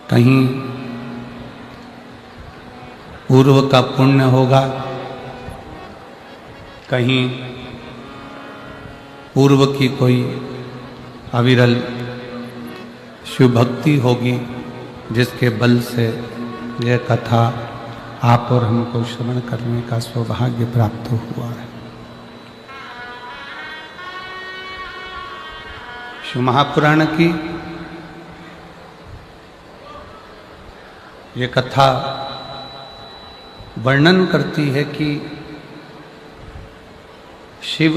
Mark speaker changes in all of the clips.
Speaker 1: कहीं पूर्व का पुण्य होगा, कहीं पूर्व की कोई अविरल शिव भक्ति होगी जिसके बल से यह कथा आप और हमको श्रवण करने का सौभाग्य प्राप्त हुआ है। शिव महापुराण की ये कथा वर्णन करती है कि शिव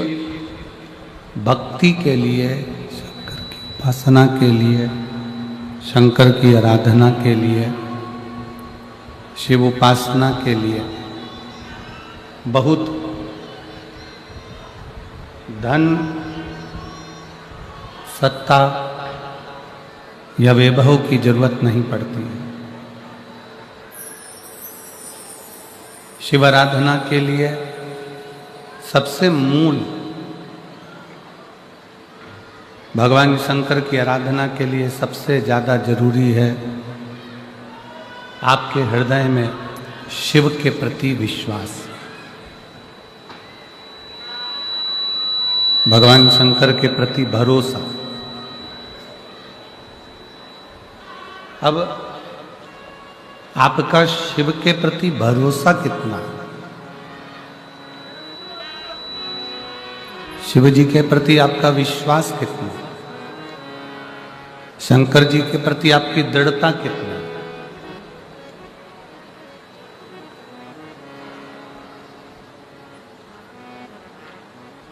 Speaker 1: भक्ति के लिए, शंकर की उपासना के लिए, शंकर की आराधना के लिए, शिव उपासना के लिए बहुत धन, सत्ता या वैभव की जरूरत नहीं पड़ती है। शिव आराधना के लिए सबसे मूल, भगवान शंकर की आराधना के लिए सबसे ज़्यादा जरूरी है आपके हृदय में शिव के प्रति विश्वास, भगवान शंकर के प्रति भरोसा। अब आपका शिव के प्रति भरोसा कितना है? शिव जी के प्रति आपका विश्वास कितना है? शंकर जी के प्रति आपकी दृढ़ता कितनी है?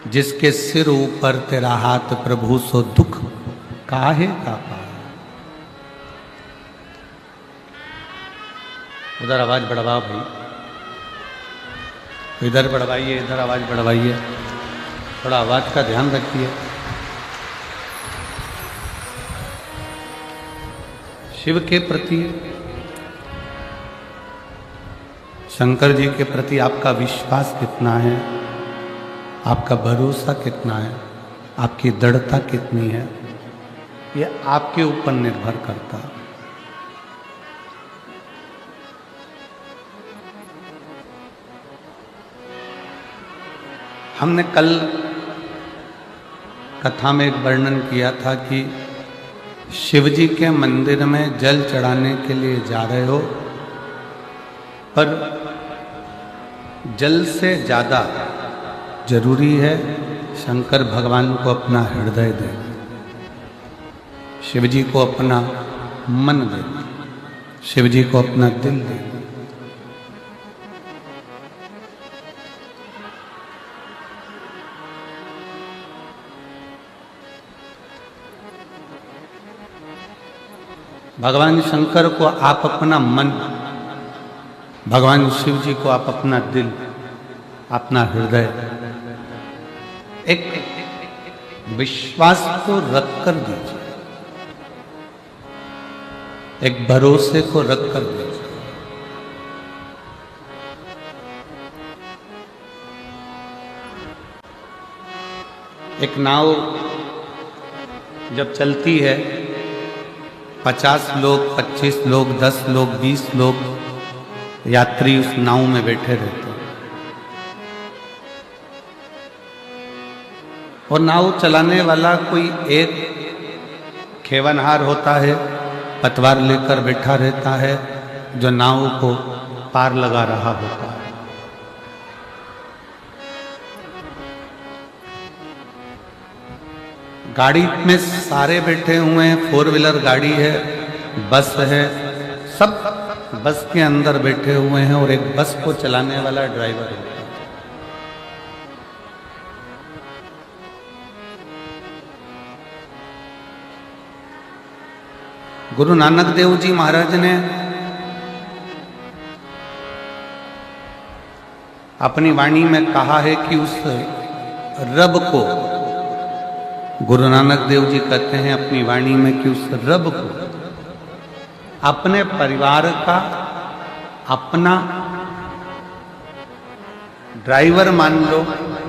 Speaker 1: जिसके सिर ऊपर तेरा हाथ प्रभु सो दुख काहे का पाए। उधर आवाज बढ़वाओ भाई, इधर बढ़वाइए, इधर आवाज बढ़वाइए, थोड़ा आवाज का ध्यान रखिए। शिव के प्रति, शंकर जी के प्रति आपका विश्वास कितना है, आपका भरोसा कितना है, आपकी दृढ़ता कितनी है, यह आपके ऊपर निर्भर करता है। हमने कल कथा में एक वर्णन किया था कि शिव जी के मंदिर में जल चढ़ाने के लिए जा रहे हो, पर जल से ज़्यादा जरूरी है शंकर भगवान को अपना हृदय देना, शिव जी को अपना मन देना, शिव जी को अपना दिल देना। भगवान शंकर को आप अपना मन, भगवान शिव जी को आप अपना दिल, अपना हृदय, एक विश्वास को रख कर दीजिए, एक भरोसे को रख कर दीजिए। एक नाव जब चलती है, 50 लोग, 25 लोग, 10 लोग, 20 लोग यात्री उस नाव में बैठे रहते हैं, और नाव चलाने वाला कोई एक खेवनहार होता है, पतवार लेकर बैठा रहता है, जो नाव को पार लगा रहा होता है। गाड़ी में सारे बैठे हुए हैं, 4 व्हीलर गाड़ी है, बस है, सब बस के अंदर बैठे हुए हैं, और एक बस को चलाने वाला ड्राइवर है। गुरु नानक देव जी महाराज ने अपनी वाणी में कहा है कि उस रब को, गुरु नानक देव जी कहते हैं अपनी वाणी में कि उस रब को अपने परिवार का अपना ड्राइवर मान लो,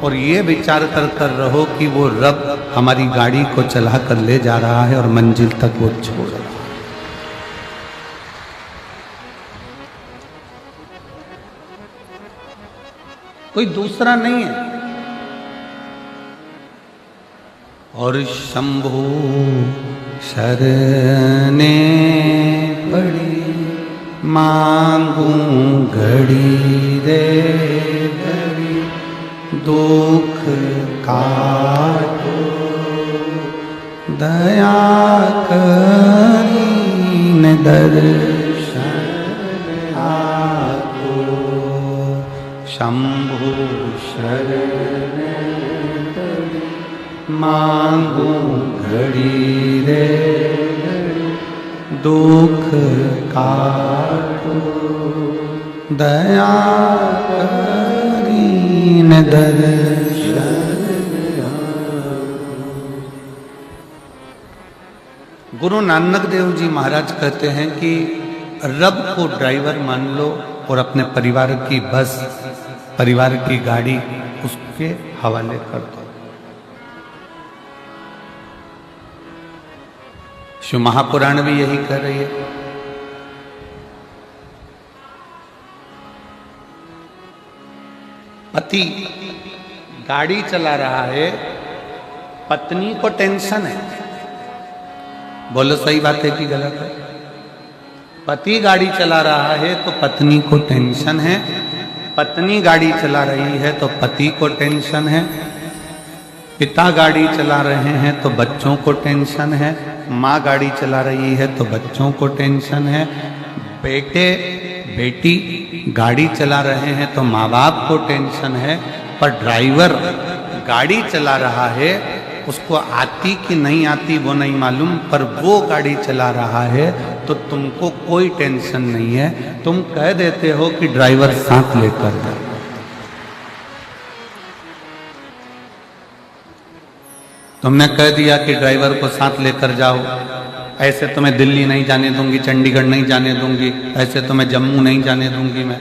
Speaker 1: और ये विचार कर रहो कि वो रब हमारी गाड़ी को चला कर ले जा रहा है और मंजिल तक वो छोड़ रहा है। कोई दूसरा नहीं है। और शंभु शरणे पड़ी मांगू घड़ी रे घड़ी दुख काटो दया करीन दर्शन आको। शंभु शरण मांगू घड़ी रे दुख काटो दया करीन दर्शन। गुरु नानक देव जी महाराज कहते हैं कि रब को ड्राइवर मान लो और अपने परिवार की बस, परिवार की गाड़ी उसके हवाले कर दो। शिव महापुराण भी यही कह रही है। पति गाड़ी चला रहा है, पत्नी को टेंशन है। बोलो सही बात है कि गलत है? पति गाड़ी चला रहा है तो पत्नी को टेंशन है, पत्नी गाड़ी चला रही है तो पति को टेंशन है, पिता गाड़ी चला रहे हैं तो बच्चों को टेंशन है, माँ गाड़ी चला रही है तो बच्चों को टेंशन है, बेटे बेटी गाड़ी चला रहे हैं तो माँ बाप को टेंशन है। पर ड्राइवर गाड़ी चला रहा है, उसको आती कि नहीं आती वो नहीं मालूम, पर वो गाड़ी चला रहा है तो तुमको कोई टेंशन नहीं है। तुम कह देते हो कि ड्राइवर साथ लेकर जाए। तुमने कह दिया कि ड्राइवर को साथ लेकर जाओ, ऐसे तो मैं दिल्ली नहीं जाने दूंगी, चंडीगढ़ नहीं जाने दूंगी, ऐसे तो मैं जम्मू नहीं जाने दूंगी, मैं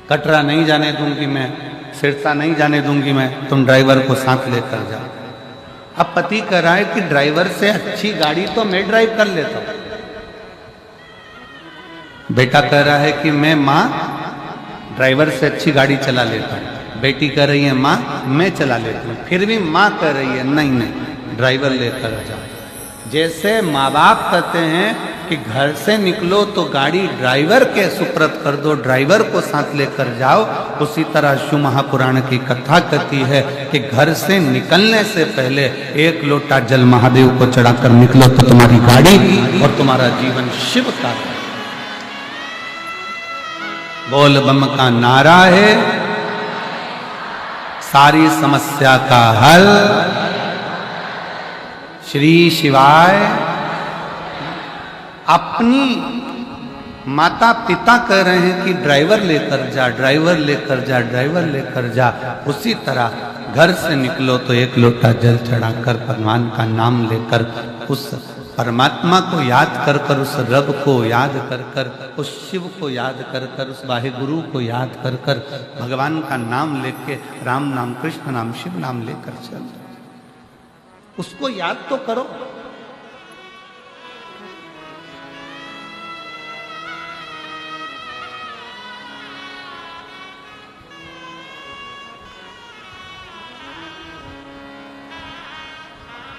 Speaker 1: कटरा नहीं जाने दूंगी, मैं सिरसा नहीं जाने दूंगी, मैं तुम ड्राइवर को साथ लेकर जाओ। अब पति कह रहा है कि ड्राइवर से अच्छी गाड़ी तो मैं ड्राइव कर लेता हूं। बेटा कह रहा है कि मैं माँ ड्राइवर से अच्छी गाड़ी चला लेता हूं। बेटी कह रही है माँ मैं चला लेती हूँ। फिर भी माँ कह रही है नहीं नहीं ड्राइवर लेकर जाओ। जैसे माँ बाप कहते हैं कि घर से निकलो तो गाड़ी ड्राइवर के सुपुर्द कर दो, ड्राइवर को साथ लेकर जाओ, उसी तरह शिव महापुराण की कथा कहती है कि घर से निकलने से पहले एक लोटा जल महादेव को चढ़ाकर निकलो तो तुम्हारी गाड़ी और तुम्हारा जीवन शिव का। बोल बम का नारा है सारी समस्या का हल। श्री शिवाय। अपनी माता पिता कह रहे हैं कि ड्राइवर लेकर जा, ड्राइवर लेकर जा, ड्राइवर लेकर जा, उसी तरह घर से निकलो तो एक लोटा जल चढ़ाकर भगवान का नाम लेकर उस परमात्मा को याद कर कर, उस रब को याद कर कर, उस शिव को याद कर कर, उस वाहे गुरु को याद कर कर, भगवान का नाम लेके, राम नाम, कृष्ण नाम, शिव नाम लेकर चल। उसको याद तो करो।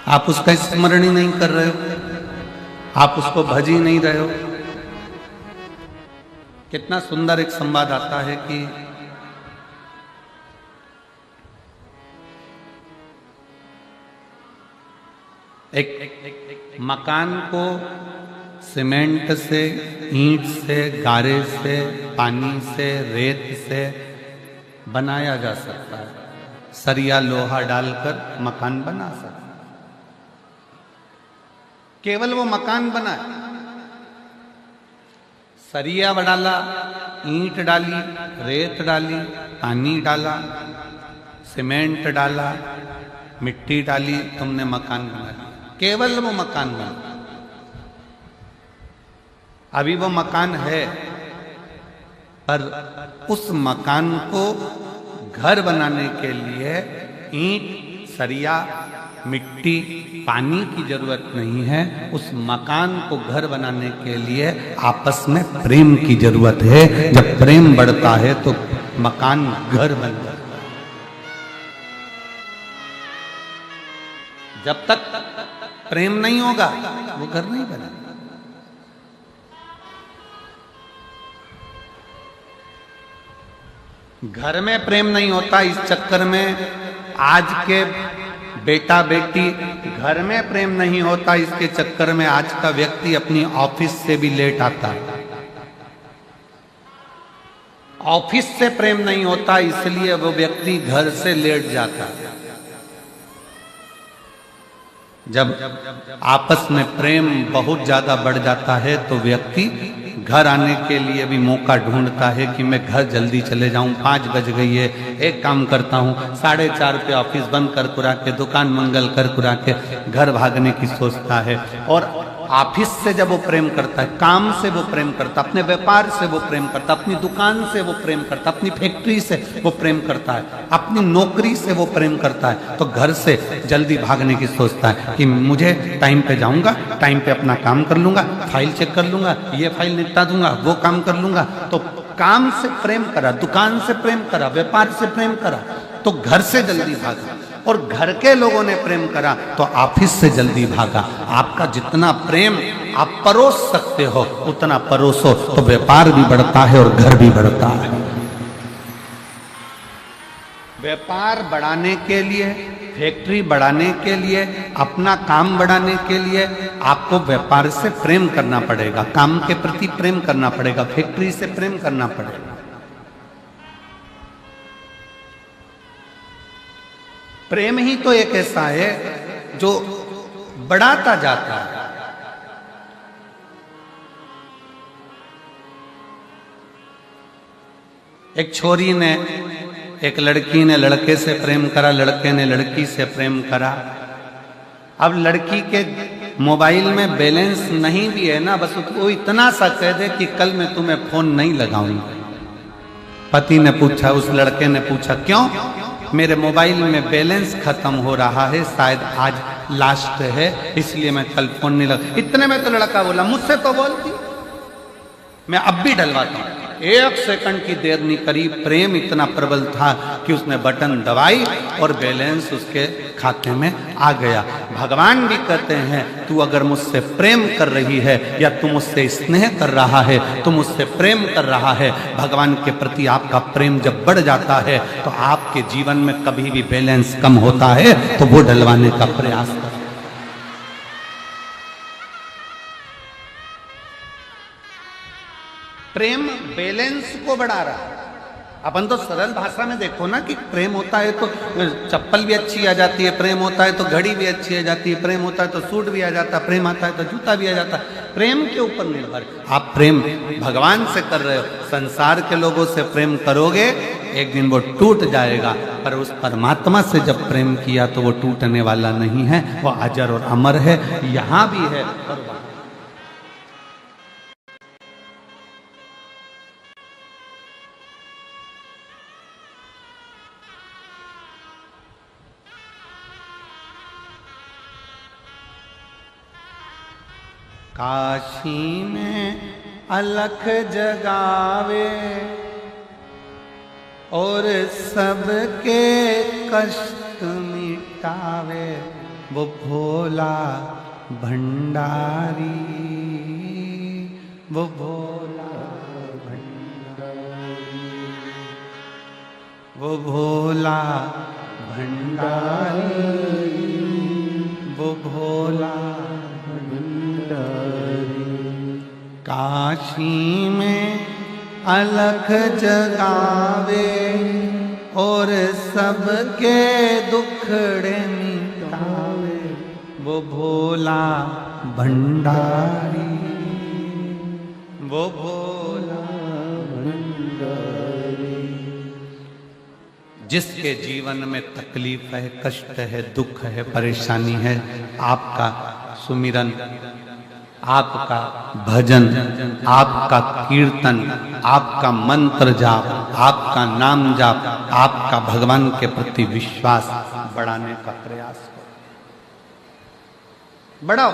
Speaker 1: आप उसका स्मरण ही नहीं कर रहे हो, आप उसको भज ही नहीं रहे हो। कितना सुंदर एक संवाद आता है कि एक मकान को सीमेंट से, ईंट से, गारे से, पानी से, रेत से बनाया जा सकता है। सरिया लोहा डालकर मकान बना सकता है। केवल वो मकान बना है। सरिया डाला, ईंट डाली, रेत डाली, पानी डाला, सीमेंट डाला, मिट्टी डाली, तुमने मकान बनाया। केवल वो मकान बना। अभी वो मकान है, पर उस मकान को घर बनाने के लिए ईंट, सरिया, मिट्टी, पानी की जरूरत नहीं है। उस मकान को घर बनाने के लिए आपस में प्रेम की जरूरत है। जब प्रेम बढ़ता है तो मकान घर बन जाता है। जब तक प्रेम नहीं होगा वो घर नहीं बनेगा। घर में प्रेम नहीं होता, इस चक्कर में आज के बेटा बेटी घर में प्रेम नहीं होता, इसके चक्कर में आज का व्यक्ति अपनी ऑफिस से भी लेट आता है। ऑफिस से प्रेम नहीं होता इसलिए वो व्यक्ति घर से लेट जाता है। जब आपस में प्रेम बहुत ज्यादा बढ़ जाता है तो व्यक्ति घर आने के लिए भी मौका ढूंढता है कि मैं घर जल्दी चले जाऊं, 5 बज गई है, एक काम करता हूं 4:30 पे ऑफिस बंद कर कुरा के, दुकान मंगल कर कुरा के घर भागने की सोचता है। और ऑफिस से जब वो प्रेम करता है, काम से वो प्रेम करता, अपने व्यापार से वो प्रेम करता, अपनी दुकान से वो प्रेम करता, अपनी फैक्ट्री से वो प्रेम करता है, अपनी नौकरी से वो प्रेम करता है, तो घर से जल्दी भागने की सोचता है कि मुझे टाइम पे जाऊंगा, टाइम पे अपना काम कर लूंगा, फाइल चेक कर लूंगा, ये फाइल निपटा दूंगा, वो काम कर लूंगा। तो काम से प्रेम करा, दुकान से प्रेम करा, व्यापार से प्रेम करा, तो घर से जल्दी भागा। और घर के लोगों ने प्रेम करा तो ऑफिस से जल्दी भागा। आपका जितना प्रेम आप परोस सकते हो उतना परोसो, तो व्यापार भी बढ़ता है और घर भी बढ़ता है। व्यापार बढ़ाने के लिए, फैक्ट्री बढ़ाने के लिए, अपना काम बढ़ाने के लिए आपको व्यापार से प्रेम करना पड़ेगा, काम के प्रति प्रेम करना पड़ेगा, फैक्ट्री से प्रेम करना पड़ेगा। प्रेम ही तो एक ऐसा है जो बढ़ाता जाता है। एक छोरी ने, एक लड़की ने लड़के से प्रेम करा, लड़के ने लड़की से प्रेम करा। अब लड़की के मोबाइल में बैलेंस नहीं भी है ना, बस वो इतना सा कह दे कि कल मैं तुम्हें फोन नहीं लगाऊंगा। पति ने पूछा, उस लड़के ने पूछा, क्यों? मेरे मोबाइल में बैलेंस खत्म हो रहा है, शायद आज लास्ट है, इसलिए मैं कल फोन नहीं लगा। इतने में तो लड़का बोला, मुझसे तो बोलती, मैं अब भी डलवाता हूं। 1 सेकंड की देर नहीं करी, प्रेम इतना प्रबल था कि उसने बटन दबाई और बैलेंस उसके खाते में आ गया। भगवान भी कहते हैं, तू अगर मुझसे प्रेम कर रही है या तू मुझसे स्नेह कर रहा है, तू मुझसे प्रेम कर रहा है, भगवान के प्रति आपका प्रेम जब बढ़ जाता है तो आपके जीवन में कभी भी बैलेंस कम होता है तो वो डलवाने का प्रयास करें। प्रेम बैलेंस को बढ़ा रहा है। अपन तो सरल भाषा में देखो ना कि प्रेम होता है तो चप्पल भी अच्छी आ जाती है, प्रेम होता है तो घड़ी भी अच्छी आ जाती है, प्रेम होता है तो सूट भी आ जाता है, प्रेम आता है तो जूता भी आ जाता है। प्रेम के ऊपर निर्भर। आप प्रेम भगवान से कर रहे हो, संसार के लोगों से प्रेम करोगे एक दिन वो टूट जाएगा, पर उस परमात्मा से जब प्रेम किया तो वो टूटने वाला नहीं है, वो अजर और अमर है, यहां भी है और वहां। काशी में अलख जगावे और सबके कष्ट मिटावे, वो भोला भंडारी, वो भोला भंडारी, वो भोला भंडारी, वो भोला काशी में अलख जगावे और सबके दुखड़े मिटावे, वो भोला भंडारी, वो भोला भंडारी। जिसके जीवन में तकलीफ है, कष्ट है, दुख है, परेशानी है, आपका सुमिरन, आपका भजन, आपका कीर्तन, आपका मंत्र जाप, आपका नाम जाप, आपका भगवान के प्रति विश्वास बढ़ाने का प्रयास करो, बढ़ाओ।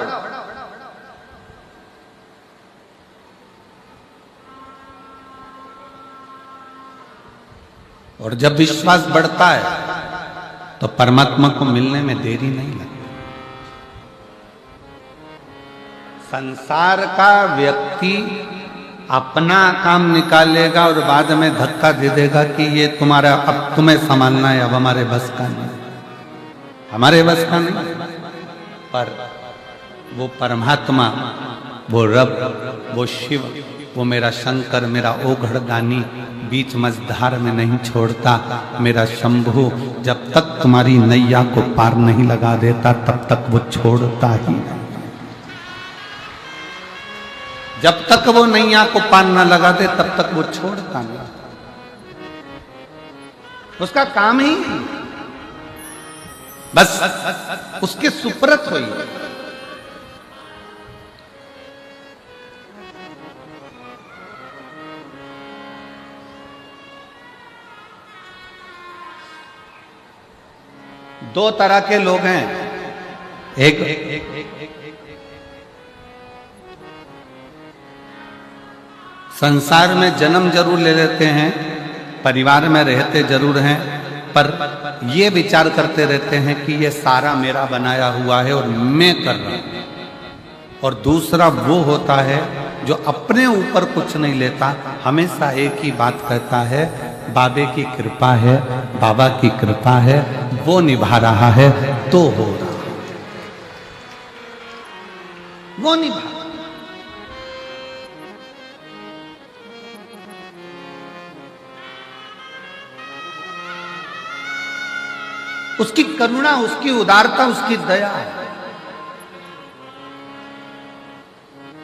Speaker 1: और जब विश्वास बढ़ता है तो परमात्मा को मिलने में देरी नहीं लगती। संसार का व्यक्ति अपना काम निकालेगा और बाद में धक्का दे देगा कि ये तुम्हारा, अब तुम्हें संभालना है, अब हमारे बस का नहीं, हमारे बस का नहीं। पर वो परमात्मा, वो रब, वो शिव, वो मेरा शंकर, मेरा ओघड़ दानी बीच मझधार में नहीं छोड़ता। मेरा शंभु जब तक तुम्हारी नैया को पार नहीं लगा देता तब तक वो छोड़ता ही नहीं। जब तक वो नैया को पार न लगा दे तब तक वो छोड़ता नहीं। उसका काम ही बस उसके सुपुर्द हुई। दो तरह के लोग हैं। एक संसार में जन्म जरूर ले लेते हैं, परिवार में रहते जरूर हैं, पर ये विचार करते रहते हैं कि ये सारा मेरा बनाया हुआ है और मैं कर रहा हूं। और दूसरा वो होता है जो अपने ऊपर कुछ नहीं लेता, हमेशा एक ही बात कहता है, बाबे की कृपा है, बाबा की कृपा है, वो निभा रहा है तो हो रहा है, वो निभा। उसकी करुणा, उसकी उदारता, उसकी दया है।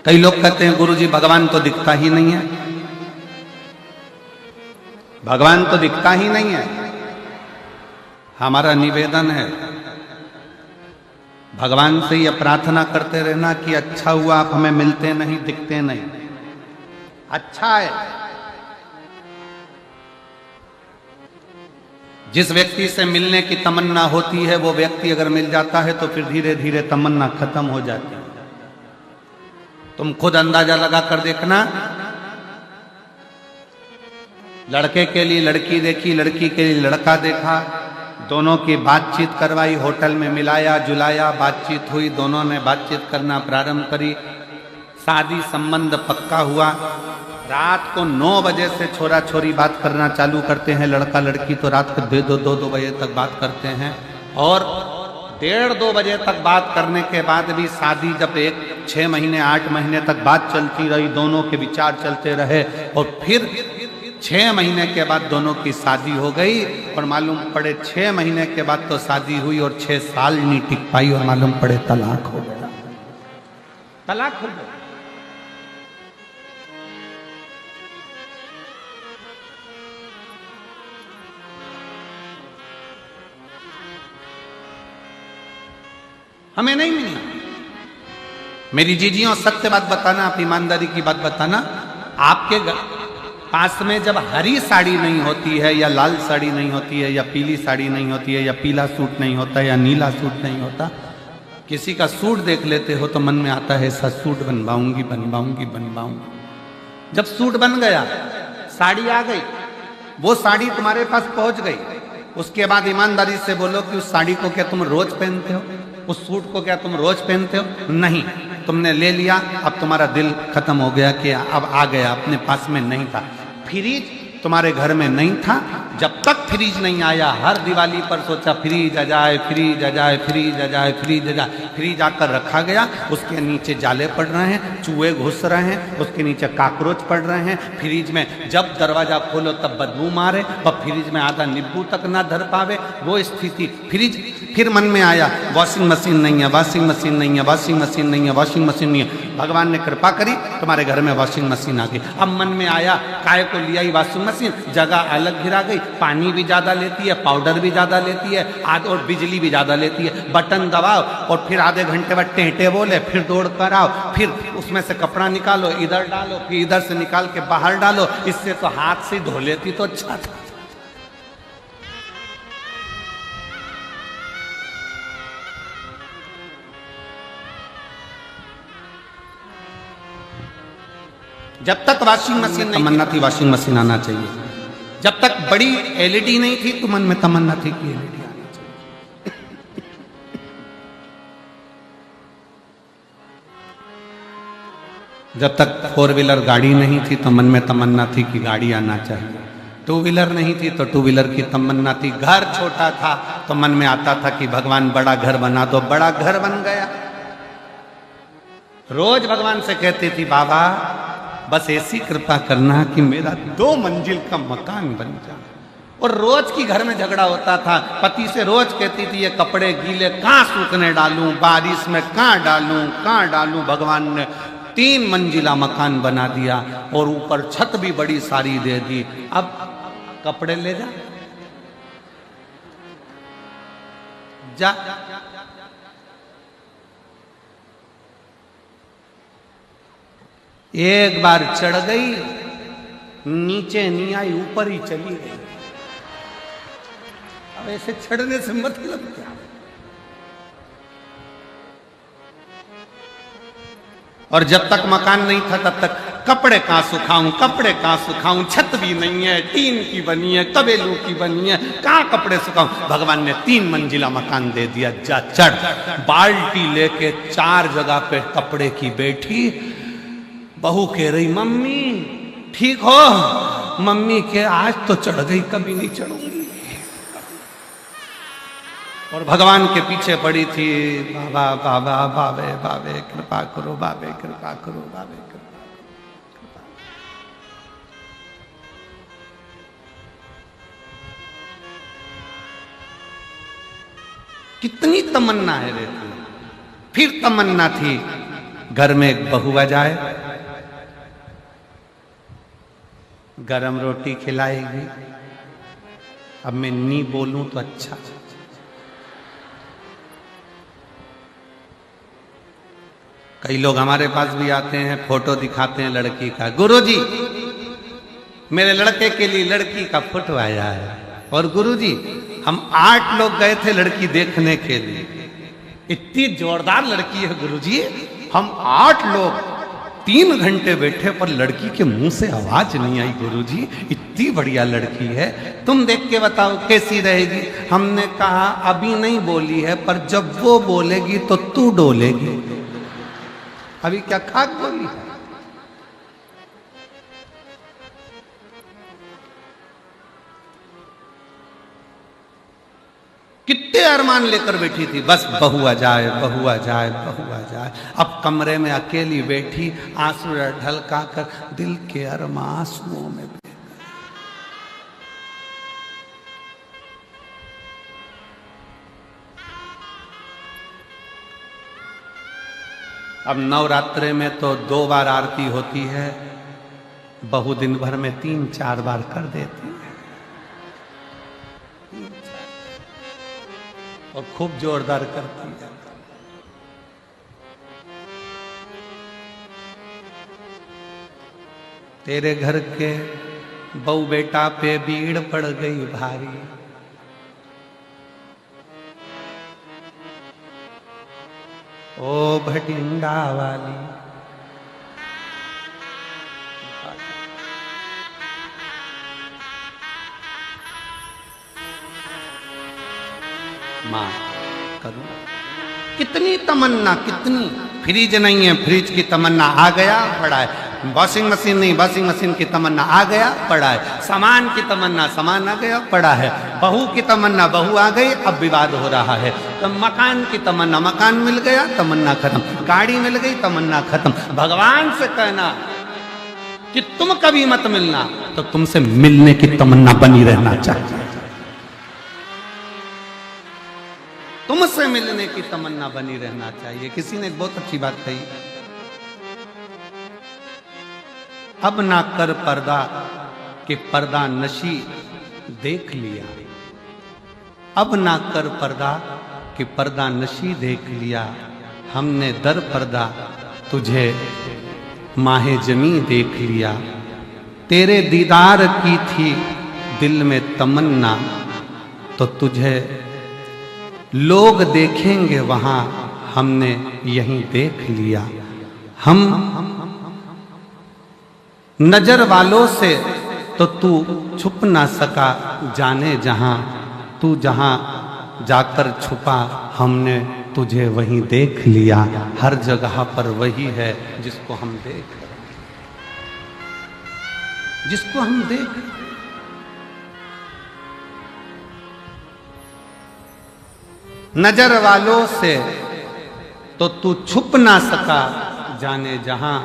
Speaker 1: कई लोग कहते हैं गुरुजी भगवान तो दिखता ही नहीं है, भगवान तो दिखता ही नहीं है। हमारा निवेदन है भगवान से यह प्रार्थना करते रहना कि अच्छा हुआ आप हमें मिलते नहीं, दिखते नहीं। अच्छा है जिस व्यक्ति से मिलने की तमन्ना होती है वो व्यक्ति अगर मिल जाता है तो फिर धीरे धीरे तमन्ना खत्म हो जाती है। तुम खुद अंदाजा लगा कर देखना, लड़के के लिए लड़की देखी, लड़की के लिए लड़का देखा, दोनों की बातचीत करवाई, होटल में मिलाया जुलाया, बातचीत हुई, दोनों ने बातचीत करना प्रारंभ करी, शादी संबंध पक्का हुआ। रात को 9 बजे से छोरा छोरी बात करना चालू करते हैं, लड़का लड़की तो रात को 2 बजे तक बात करते हैं। और 1:30-2 बजे तक बात करने के बाद भी शादी जब 6 महीने 8 महीने तक बात चलती रही, दोनों के विचार चलते रहे और फिर 6 महीने के बाद दोनों की शादी हो गई। और मालूम पड़े 6 महीने के बाद तो शादी हुई और 6 साल नहीं टिक पाई और मालूम पड़े तलाक हो गया, तलाक हो गया। हमें नहीं मिलना। मेरी जीजियों सत्य बात बताना, आप ईमानदारी की बात बताना, आपके पास में जब हरी साड़ी नहीं होती है या लाल साड़ी नहीं होती है या पीली साड़ी नहीं होती है या पीला सूट नहीं होता या नीला सूट नहीं होता, किसी का सूट देख लेते हो तो मन में आता है ऐसा सूट बनवाऊंगी बनवाऊंगी बनवाऊंगी। जब सूट बन गया, साड़ी आ गई, वो साड़ी तुम्हारे पास पहुंच गई, उसके बाद ईमानदारी से बोलो कि उस साड़ी को क्या तुम रोज पहनते हो, उस सूट को क्या तुम रोज पहनते हो? नहीं, तुमने ले लिया, अब तुम्हारा दिल खत्म हो गया कि अब आ गया, अपने पास में नहीं था। फ्रिज तुम्हारे घर में नहीं था, जब तक फ्रिज नहीं आया हर दिवाली पर सोचा फ्रिज आ जाए, फ्रिज आ जाए, फ्रिज आ जाए, फ्रिज आ जाए। फ्रिज आकर रखा गया, उसके नीचे जाले पड़ रहे हैं, चूहे घुस रहे हैं, उसके नीचे काकरोच पड़ रहे हैं। फ्रिज में जब दरवाजा खोलो तब बदबू मारे और फ्रिज में आधा नींबू तक ना धर पावे, वो स्थिति। फ्रिज फिर मन में आया वॉशिंग मशीन नहीं है, वॉशिंग मशीन नहीं है, वॉशिंग मशीन नहीं है, वॉशिंग मशीन नहीं है। भगवान ने कृपा करी, तुम्हारे घर में वॉशिंग मशीन आ गई। अब मन में आया काय को लिया ही वॉशिंग मशीन, जगह अलग गिरा गई, पानी भी ज्यादा लेती है, पाउडर भी ज्यादा लेती है, और बिजली भी ज्यादा लेती है। बटन दबाओ और फिर आधे घंटे बाद टेंटे बोले, फिर दौड़ कर आओ, फिर उसमें से कपड़ा निकालो, इधर डालो, फिर इधर से निकाल के बाहर डालो। इससे तो हाथ से धो लेती तो अच्छा था। जब तक वॉशिंग मशीन नहीं, तमन्ना थी वॉशिंग मशीन आना चाहिए। जब तक बड़ी एलईडी नहीं थी तो मन में तमन्ना थी कि एलईडी आनी चाहिए। जब तक 4 व्हीलर गाड़ी नहीं थी तो मन में तमन्ना थी कि गाड़ी आना चाहिए। 2 व्हीलर नहीं थी तो 2 व्हीलर की तमन्ना थी। घर छोटा था तो मन में आता था कि भगवान बड़ा घर बना दो, बड़ा घर बन गया। रोज भगवान से कहती थी बाबा बस ऐसी कृपा करना कि मेरा 2 मंजिल का मकान बन जाए। और रोज की घर में झगड़ा होता था। पति से रोज कहती थी ये कपड़े गीले कहाँ सूखने डालूं, बारिश में कहाँ डालूं। भगवान ने 3 मंजिला मकान बना दिया और ऊपर छत भी बड़ी सारी दे दी। अब कपड़े ले जा। एक बार चढ़ गई, नीचे नहीं आई, ऊपर ही चली गई। अब ऐसे चढ़ने से मतलब क्या? और जब तक मकान नहीं था तब तक कपड़े कहाँ सुखाऊं, छत भी नहीं है, टीन की बनी है, कबेलू की बनी है, कहाँ कपड़े सुखाऊं। भगवान ने 3 मंजिला मकान दे दिया, जा चढ़। बाल्टी लेके 4 जगह पे कपड़े की बैठी। बहू कह रही मम्मी ठीक हो? मम्मी के आज तो चढ़ गई, कभी नहीं चढ़ूंगी। और भगवान के पीछे पड़ी थी, बाबा बाबे कृपा करो, बाबे कृपा करो, बाबे कृपा करो। कितनी तमन्ना है रहती। फिर तमन्ना थी घर में एक बहू आ जाए, गरम रोटी खिलाएगी। अब मैं नहीं बोलूं तो अच्छा। कई लोग हमारे पास भी आते हैं, फोटो दिखाते हैं लड़की का, गुरुजी मेरे लड़के के लिए लड़की का फोटो आया है। और गुरुजी हम 8 लोग गए थे लड़की देखने के लिए, इतनी जोरदार लड़की है गुरुजी, हम 8 लोग 3 घंटे बैठे पर लड़की के मुंह से आवाज नहीं आई। गुरुजी इतनी बढ़िया लड़की है, तुम देख के बताओ कैसी रहेगी। हमने कहा अभी नहीं बोली है, पर जब वो बोलेगी तो तू डोलेगी। अभी क्या खाक बोली है? कितने अरमान लेकर बैठी थी, बस बहू आ जाए, बहू आ जाए, बहू आ जाए। अब कमरे में अकेली बैठी, आंसू ढलका कर दिल के अरमान आंसुओं में। अब नवरात्रे में तो 2 बार आरती होती है, बहू दिन भर में 3-4 बार कर देती है और खूब जोरदार करती है। तेरे घर के बहू बेटा पे भीड़ पड़ गई भारी, ओ भटिंडा वाली। मां करूं कितनी तमन्ना, कितनी। फ्रिज नहीं है, फ्रिज की तमन्ना आ गया पड़ा है। वॉशिंग मशीन नहीं, वॉशिंग मशीन की तमन्ना आ गया पड़ा है। सामान की तमन्ना, सामान आ गया पड़ा है। बहू की तमन्ना, बहू आ गई, अब विवाद हो रहा है। तो मकान की तमन्ना, मकान मिल गया, तमन्ना खत्म। गाड़ी मिल गई, तमन्ना खत्म। भगवान से कहना कि तुम कभी मत मिलना, तो तुमसे मिलने की तमन्ना बनी रहना चाहिए। तुमसे मिलने की तमन्ना बनी रहना चाहिए। किसी ने बहुत अच्छी बात कही, अब ना कर पर्दा कि पर्दा नशी देख लिया। अब ना कर पर्दा कि पर्दा नशी देख लिया। हमने दर पर्दा तुझे माहे जमी देख लिया। तेरे दीदार की थी दिल में तमन्ना, तो तुझे लोग देखेंगे वहां, हमने यहीं देख लिया। हम नजर वालों से तो तू छुप ना सका जाने जहां, तू जहां जाकर छुपा हमने तुझे वहीं देख लिया। हर जगह पर वही है जिसको हम देख रहे हैं, जिसको हम देख रहे हैं। नजर वालों से तो तू छुप ना सका जाने जहां,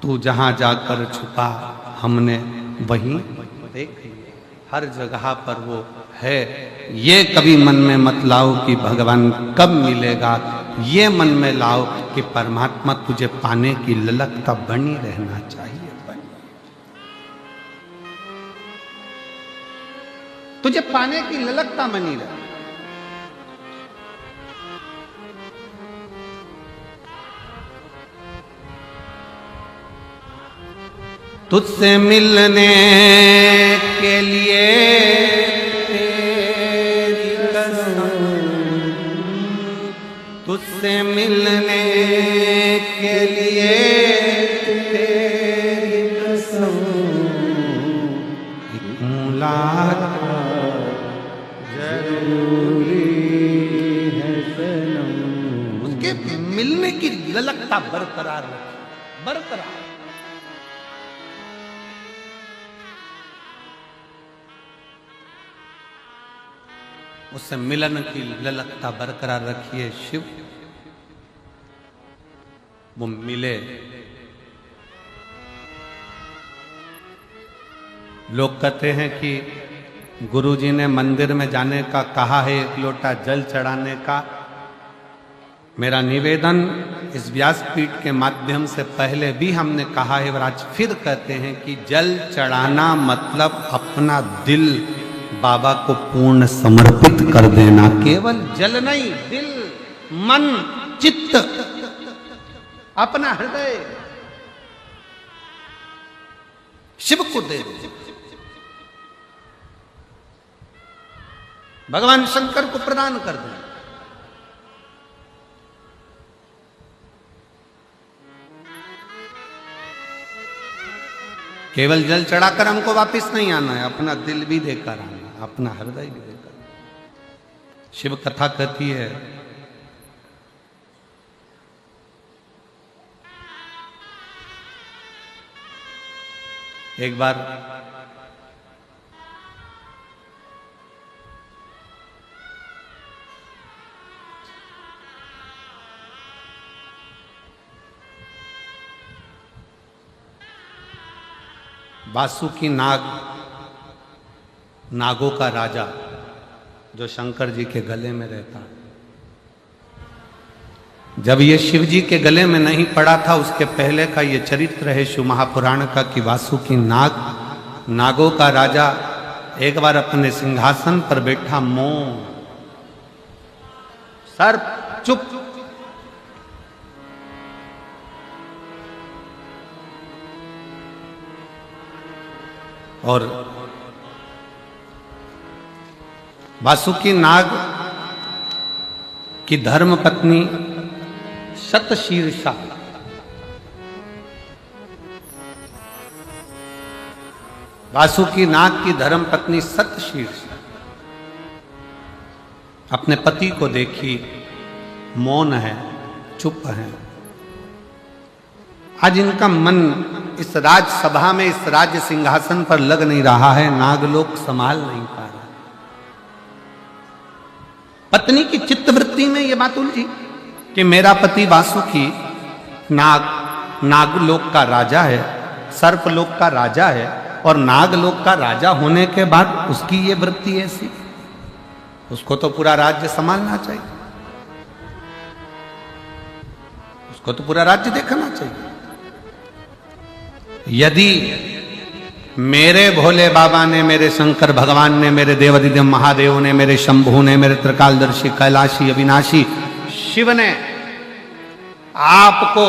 Speaker 1: तू जहां जाकर छुपा हमने वहीं देख लिया। हर जगह पर वो है। ये कभी मन में मत लाओ कि भगवान कब मिलेगा, ये मन में लाओ कि परमात्मा तुझे पाने की ललकता बनी रहना चाहिए, तुझे पाने की ललकता बनी रहे। तुझसे मिलने के लिए तेरी कसम, तुझसे मिलने के लिए तेरी कसम, एक मुलाकात जरूरी है सनम। उसके मिलने की ललकता बरकरार रखी, बरकरार। उससे मिलन की ललकता बरकरार रखिए शिव। वो मिले। लोग कहते हैं कि गुरुजी ने मंदिर में जाने का कहा है, एक लोटा जल चढ़ाने का। मेरा निवेदन इस व्यासपीठ के माध्यम से पहले भी हमने कहा है और आज फिर कहते हैं कि जल चढ़ाना मतलब अपना दिल बाबा को पूर्ण समर्पित कर देना। केवल जल नहीं, दिल, मन, चित्त, अपना हृदय शिव को दे दो। भगवान शंकर को प्रदान कर दो। केवल जल चढ़ाकर हमको वापस नहीं आना है, अपना दिल भी देकर आना, अपना हृदय भी देकर। शिव कथा कहती है एक बार वासुकी नाग, नागों का राजा जो शंकर जी के गले में रहता, जब ये शिव जी के गले में नहीं पड़ा था उसके पहले का ये चरित्र है शिव महापुराण का कि वासुकी नाग, नागों का राजा, एक बार अपने सिंहासन पर बैठा, मौन, सर्प चुप। और वासुकी नाग की धर्म पत्नी शतशीर्षा वासुकी नाग की धर्म पत्नी शतशीर्षा अपने पति को देखी, मौन है, चुप है। आज इनका मन इस राजसभा में, इस राज्य सिंहासन पर लग नहीं रहा है, नागलोक संभाल नहीं पा रहा। पत्नी की चित्तवृत्ति में यह बात उलझी कि मेरा पति वासुकी नाग, नागलोक का राजा है, सर्पलोक का राजा है, और नागलोक का राजा होने के बाद उसकी ये वृत्ति ऐसी, उसको तो पूरा राज्य संभालना चाहिए, उसको तो पूरा राज्य देखना चाहिए। यदि मेरे भोले बाबा ने, मेरे शंकर भगवान ने, मेरे देवादिदेव महादेव ने, मेरे शंभु ने, मेरे त्रिकालदर्शी कैलाशी अविनाशी शिव ने आपको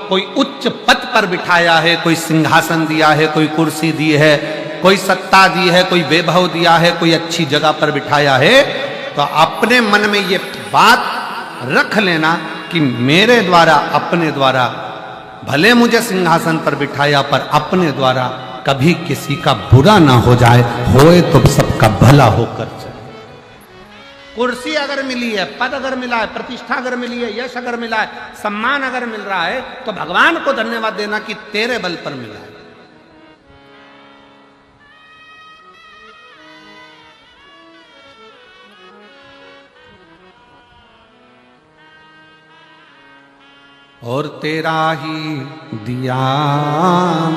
Speaker 1: कोई उच्च पद पर बिठाया है, कोई सिंहासन दिया है, कोई कुर्सी दी है, कोई सत्ता दी है, कोई वैभव दिया है, कोई अच्छी जगह पर बिठाया है, तो अपने मन में ये बात रख लेना कि मेरे द्वारा, अपने द्वारा, भले मुझे सिंहासन पर बिठाया पर अपने द्वारा कभी किसी का बुरा ना हो जाए, होए तो सबका भला होकर चले। कुर्सी अगर मिली है, पद अगर मिला है, प्रतिष्ठा अगर मिली है, यश अगर मिला है, सम्मान अगर मिल रहा है, तो भगवान को धन्यवाद देना कि तेरे बल पर मिला है। और तेरा ही दिया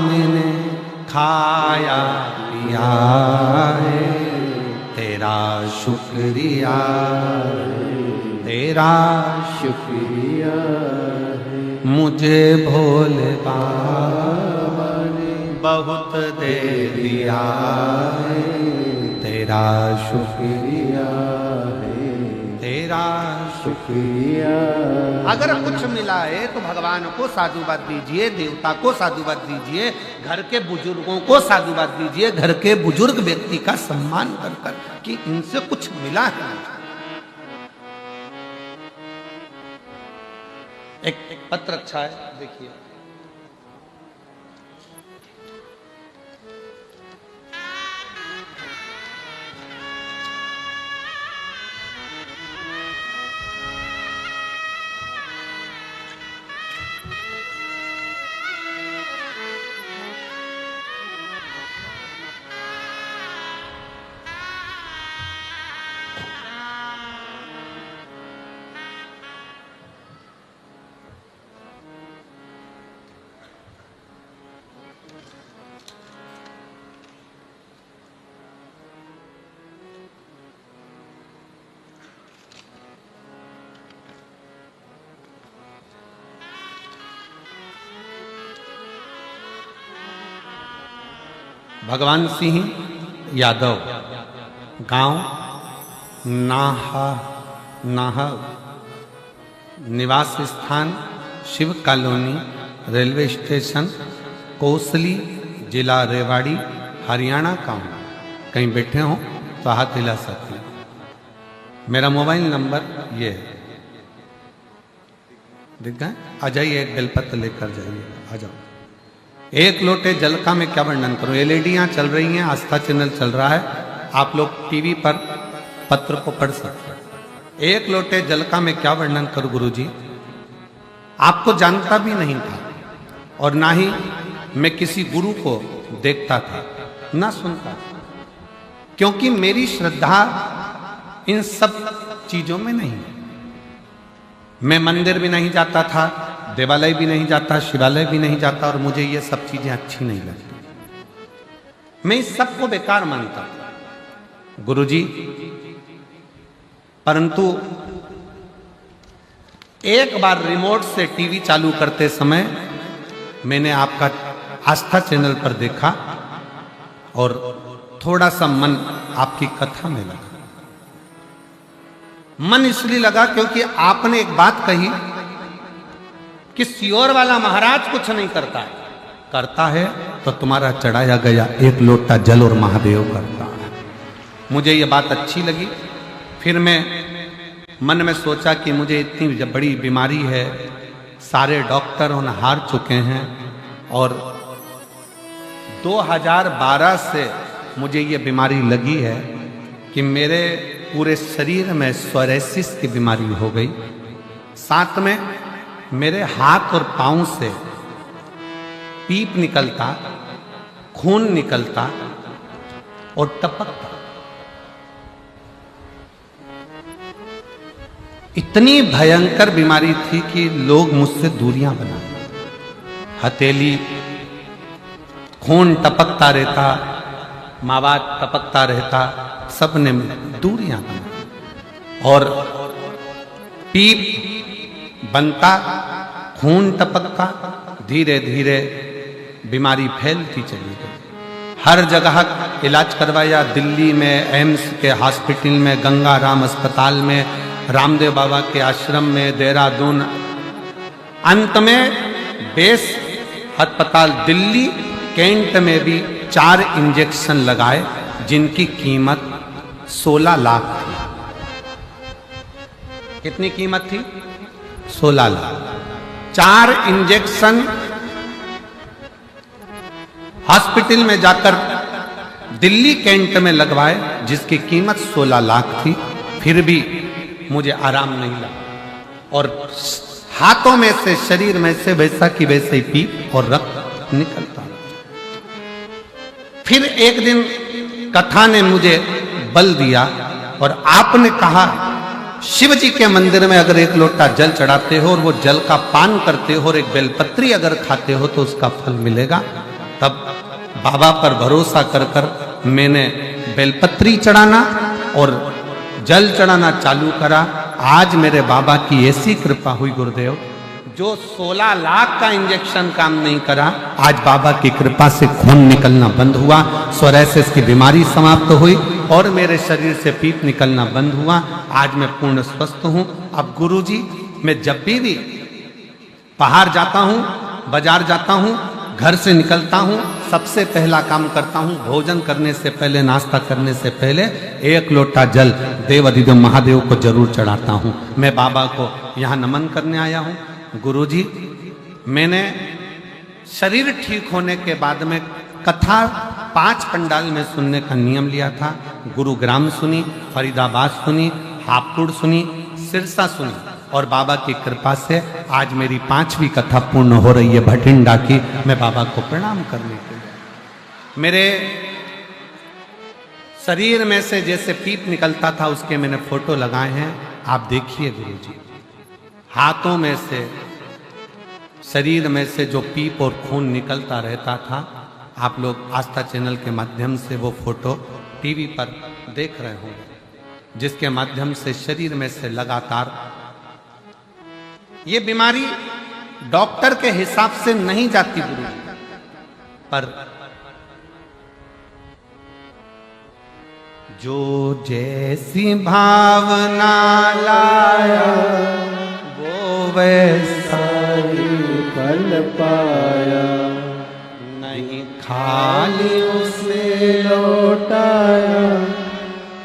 Speaker 1: मैंने खाया पिया है, तेरा शुक्रिया, तेरा शुक्रिया है। मुझे भोले बाबा ने बहुत दे दिया है, तेरा शुक्रिया है, तेरा शुक्रिया। अगर कुछ मिला है तो भगवान को साधुवाद दीजिए, देवता को साधुवाद दीजिए, घर के बुजुर्गों को साधुवाद दीजिए, घर के बुजुर्ग व्यक्ति का सम्मान कर कि इनसे कुछ मिला है। एक पत्र अच्छा है, देखिए। भगवान सिंह यादव, गांव नाहा, निवास स्थान Shiv colony, railway station Kosli, जिला रेवाड़ी, हरियाणा का हूँ। कहीं बैठे हो तो हाथ हिला सकते हैं। मेरा मोबाइल नंबर ये है, दिख गए? आ जाइए, एक बेलपत्र लेकर जाइए, आ जाओ। एक लोटे जल का मैं क्या वर्णन करूं? एलईडियां चल रही हैं, आस्था चैनल चल रहा है, आप लोग टीवी पर पत्र को पढ़ सकते हैं। एक लोटे जल का मैं क्या वर्णन करूं गुरुजी? आपको जानता भी नहीं था और ना ही मैं किसी गुरु को देखता था, ना सुनता, क्योंकि मेरी श्रद्धा इन सब चीजों में नहीं। मैं मंदिर भी नहीं जाता था, देवालय भी नहीं जाता, शिवालय भी नहीं जाता, और मुझे ये सब चीजें अच्छी नहीं लगती। मैं इस सब को बेकार मानता था गुरुजी। परंतु एक बार रिमोट से टीवी चालू करते समय मैंने आपका आस्था चैनल पर देखा और थोड़ा सा मन आपकी कथा में लगा। मन इसलिए लगा क्योंकि आपने एक बात कही कि सियोर वाला महाराज कुछ नहीं करता, करता है तो तुम्हारा चढ़ाया गया एक लोटा जल और महादेव करता है। मुझे ये बात अच्छी लगी। फिर मैं मन में सोचा कि मुझे इतनी बड़ी बीमारी है, सारे डॉक्टर उन हार चुके हैं, और 2012 से मुझे ये बीमारी लगी है कि मेरे पूरे शरीर में सोरायसिस की बीमारी हो गई। साथ में मेरे हाथ और पांव से पीप निकलता, खून निकलता और टपकता। इतनी भयंकर बीमारी थी कि लोग मुझसे दूरियां बना, हथेली, खून टपकता रहता, मावात टपकता रहता, सबने दूरियां बना, और पीप बनता, खून टपकता, धीरे धीरे बीमारी फैलती चली गई। हर जगह इलाज करवाया, दिल्ली में एम्स के हॉस्पिटल में, गंगाराम अस्पताल में, रामदेव बाबा के आश्रम में, देहरादून, अंत में बेस अस्पताल दिल्ली कैंट में भी 4 इंजेक्शन लगाए जिनकी कीमत 16 लाख थी। कितनी कीमत थी? 16 लाख। 4 इंजेक्शन हॉस्पिटल में जाकर दिल्ली कैंट में लगवाए, जिसकी कीमत 16 लाख थी, फिर भी मुझे आराम नहीं लगा और हाथों में से, शरीर में से वैसा की वैसे ही पीप और रक्त निकलता। फिर एक दिन कथा ने मुझे बल दिया और आपने कहा, शिव जी के मंदिर में अगर एक लोटा जल चढ़ाते हो और वो जल का पान करते हो और एक बेलपत्री अगर खाते हो तो उसका फल मिलेगा। तब बाबा पर भरोसा कर कर मैंने बेलपत्री चढ़ाना और जल चढ़ाना चालू करा। आज मेरे बाबा की ऐसी कृपा हुई गुरुदेव, जो 16 लाख का इंजेक्शन काम नहीं करा, आज बाबा की कृपा से खून निकलना बंद हुआ, सोरायसिस की बीमारी समाप्त हुई और मेरे शरीर से पीप निकलना बंद हुआ। आज मैं पूर्ण स्वस्थ हूं। अब गुरुजी, मैं जब भी बाहर जाता हूं, बाजार जाता हूं, घर से निकलता हूं, सबसे पहला काम करता हूं, भोजन करने से पहले, नाश्ता करने से पहले एक लोटा जल देव अधिदेव महादेव को जरूर चढ़ाता हूं। मैं बाबा को यहाँ नमन करने आया हूं। गुरुजी, मैंने शरीर ठीक होने के बाद में कथा 5 पंडाल में सुनने का नियम लिया था। गुरुग्राम सुनी, फरीदाबाद सुनी, हापुड़ सुनी, सिरसा सुनी और बाबा की कृपा से आज मेरी 5वीं कथा पूर्ण हो रही है भटिंडा की। मैं बाबा को प्रणाम करने के लिए, मेरे शरीर में से जैसे पीप निकलता था उसके मैंने फोटो लगाए हैं। आप देखिए गुरुजी, हाथों में से, शरीर में से जो पीप और खून निकलता रहता था, आप लोग आस्था चैनल के माध्यम से वो फोटो टीवी पर देख रहे होंगे, जिसके माध्यम से शरीर में से लगातार ये बीमारी डॉक्टर के हिसाब से नहीं जाती गुरु, पर जो जैसी भावना लाया वो वैसा ही फल पाया, नहीं खाली उसे लौटाया,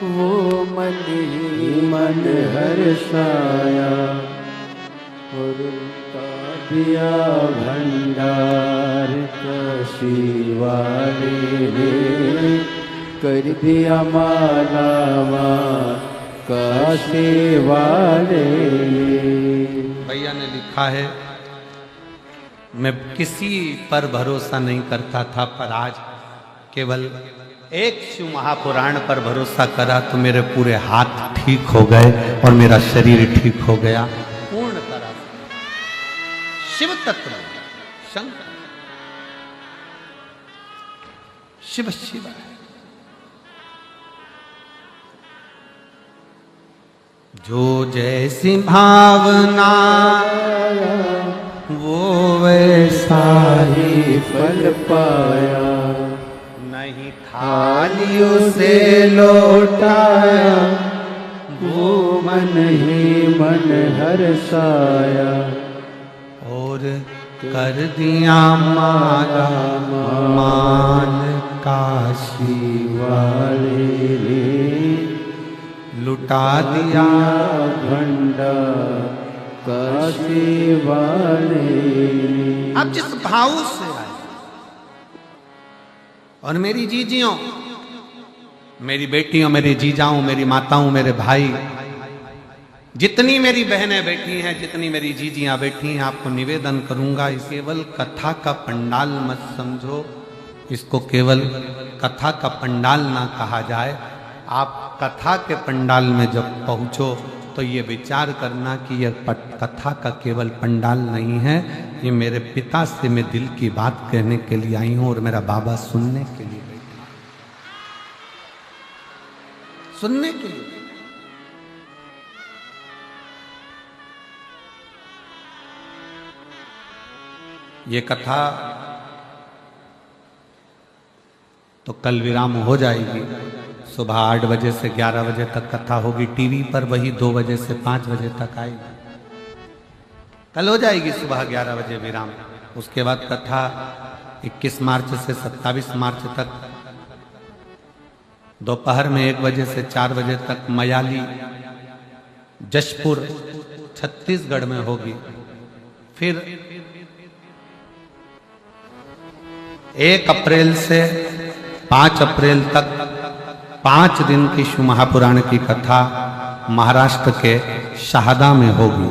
Speaker 1: वो मन ही मन हर्षाया, और उनका दिया भंडार काशी वाले ने कर दिया मालावा काशी वाले। भैया ने लिखा है, मैं किसी पर भरोसा नहीं करता था, पर आज केवल एक शिव महापुराण पर भरोसा करा तो मेरे पूरे हाथ ठीक हो गए और मेरा शरीर ठीक हो गया पूर्ण तरह से। शिव तत्व शंकर, शिव शिव है। जो जैसी भावना वो वैसा ही फल पाया, नहीं थाली उसे लौटाया, वो मन ही मन हर्षाया, और कर दिया माला मान काशी वाले ने, लुटा दिया भंडार काशी वाले। अब जिस भाव से आए, और मेरी जीजियों, मेरी बेटियों, मेरी जीजाओं, मेरी माताओं, मेरे भाई, जितनी मेरी बहनें बैठी हैं, जितनी मेरी जीजियां बैठी हैं, आपको निवेदन करूंगा, इस केवल कथा का पंडाल मत समझो, इसको केवल कथा का पंडाल ना कहा जाए। आप कथा के पंडाल में जब पहुंचो तो ये विचार करना कि यह कथा का केवल पंडाल नहीं है, ये मेरे पिता से मैं दिल की बात कहने के लिए आई हूं और मेरा बाबा सुनने के लिए बैठा, सुनने के लिए। ये कथा तो कल विराम हो जाएगी, सुबह 8 बजे से 11 बजे तक कथा होगी टीवी पर, वही 2 बजे से 5 बजे तक आएगी। कल हो जाएगी सुबह 11 बजे विराम। उसके बाद कथा 21 मार्च से 27 मार्च तक दोपहर में 1 बजे से 4 बजे तक मयाली जशपुर छत्तीसगढ़ में होगी। फिर 1 अप्रैल से 5 अप्रैल तक 5 दिन की शिव महापुराण की कथा महाराष्ट्र के शहादा में होगी।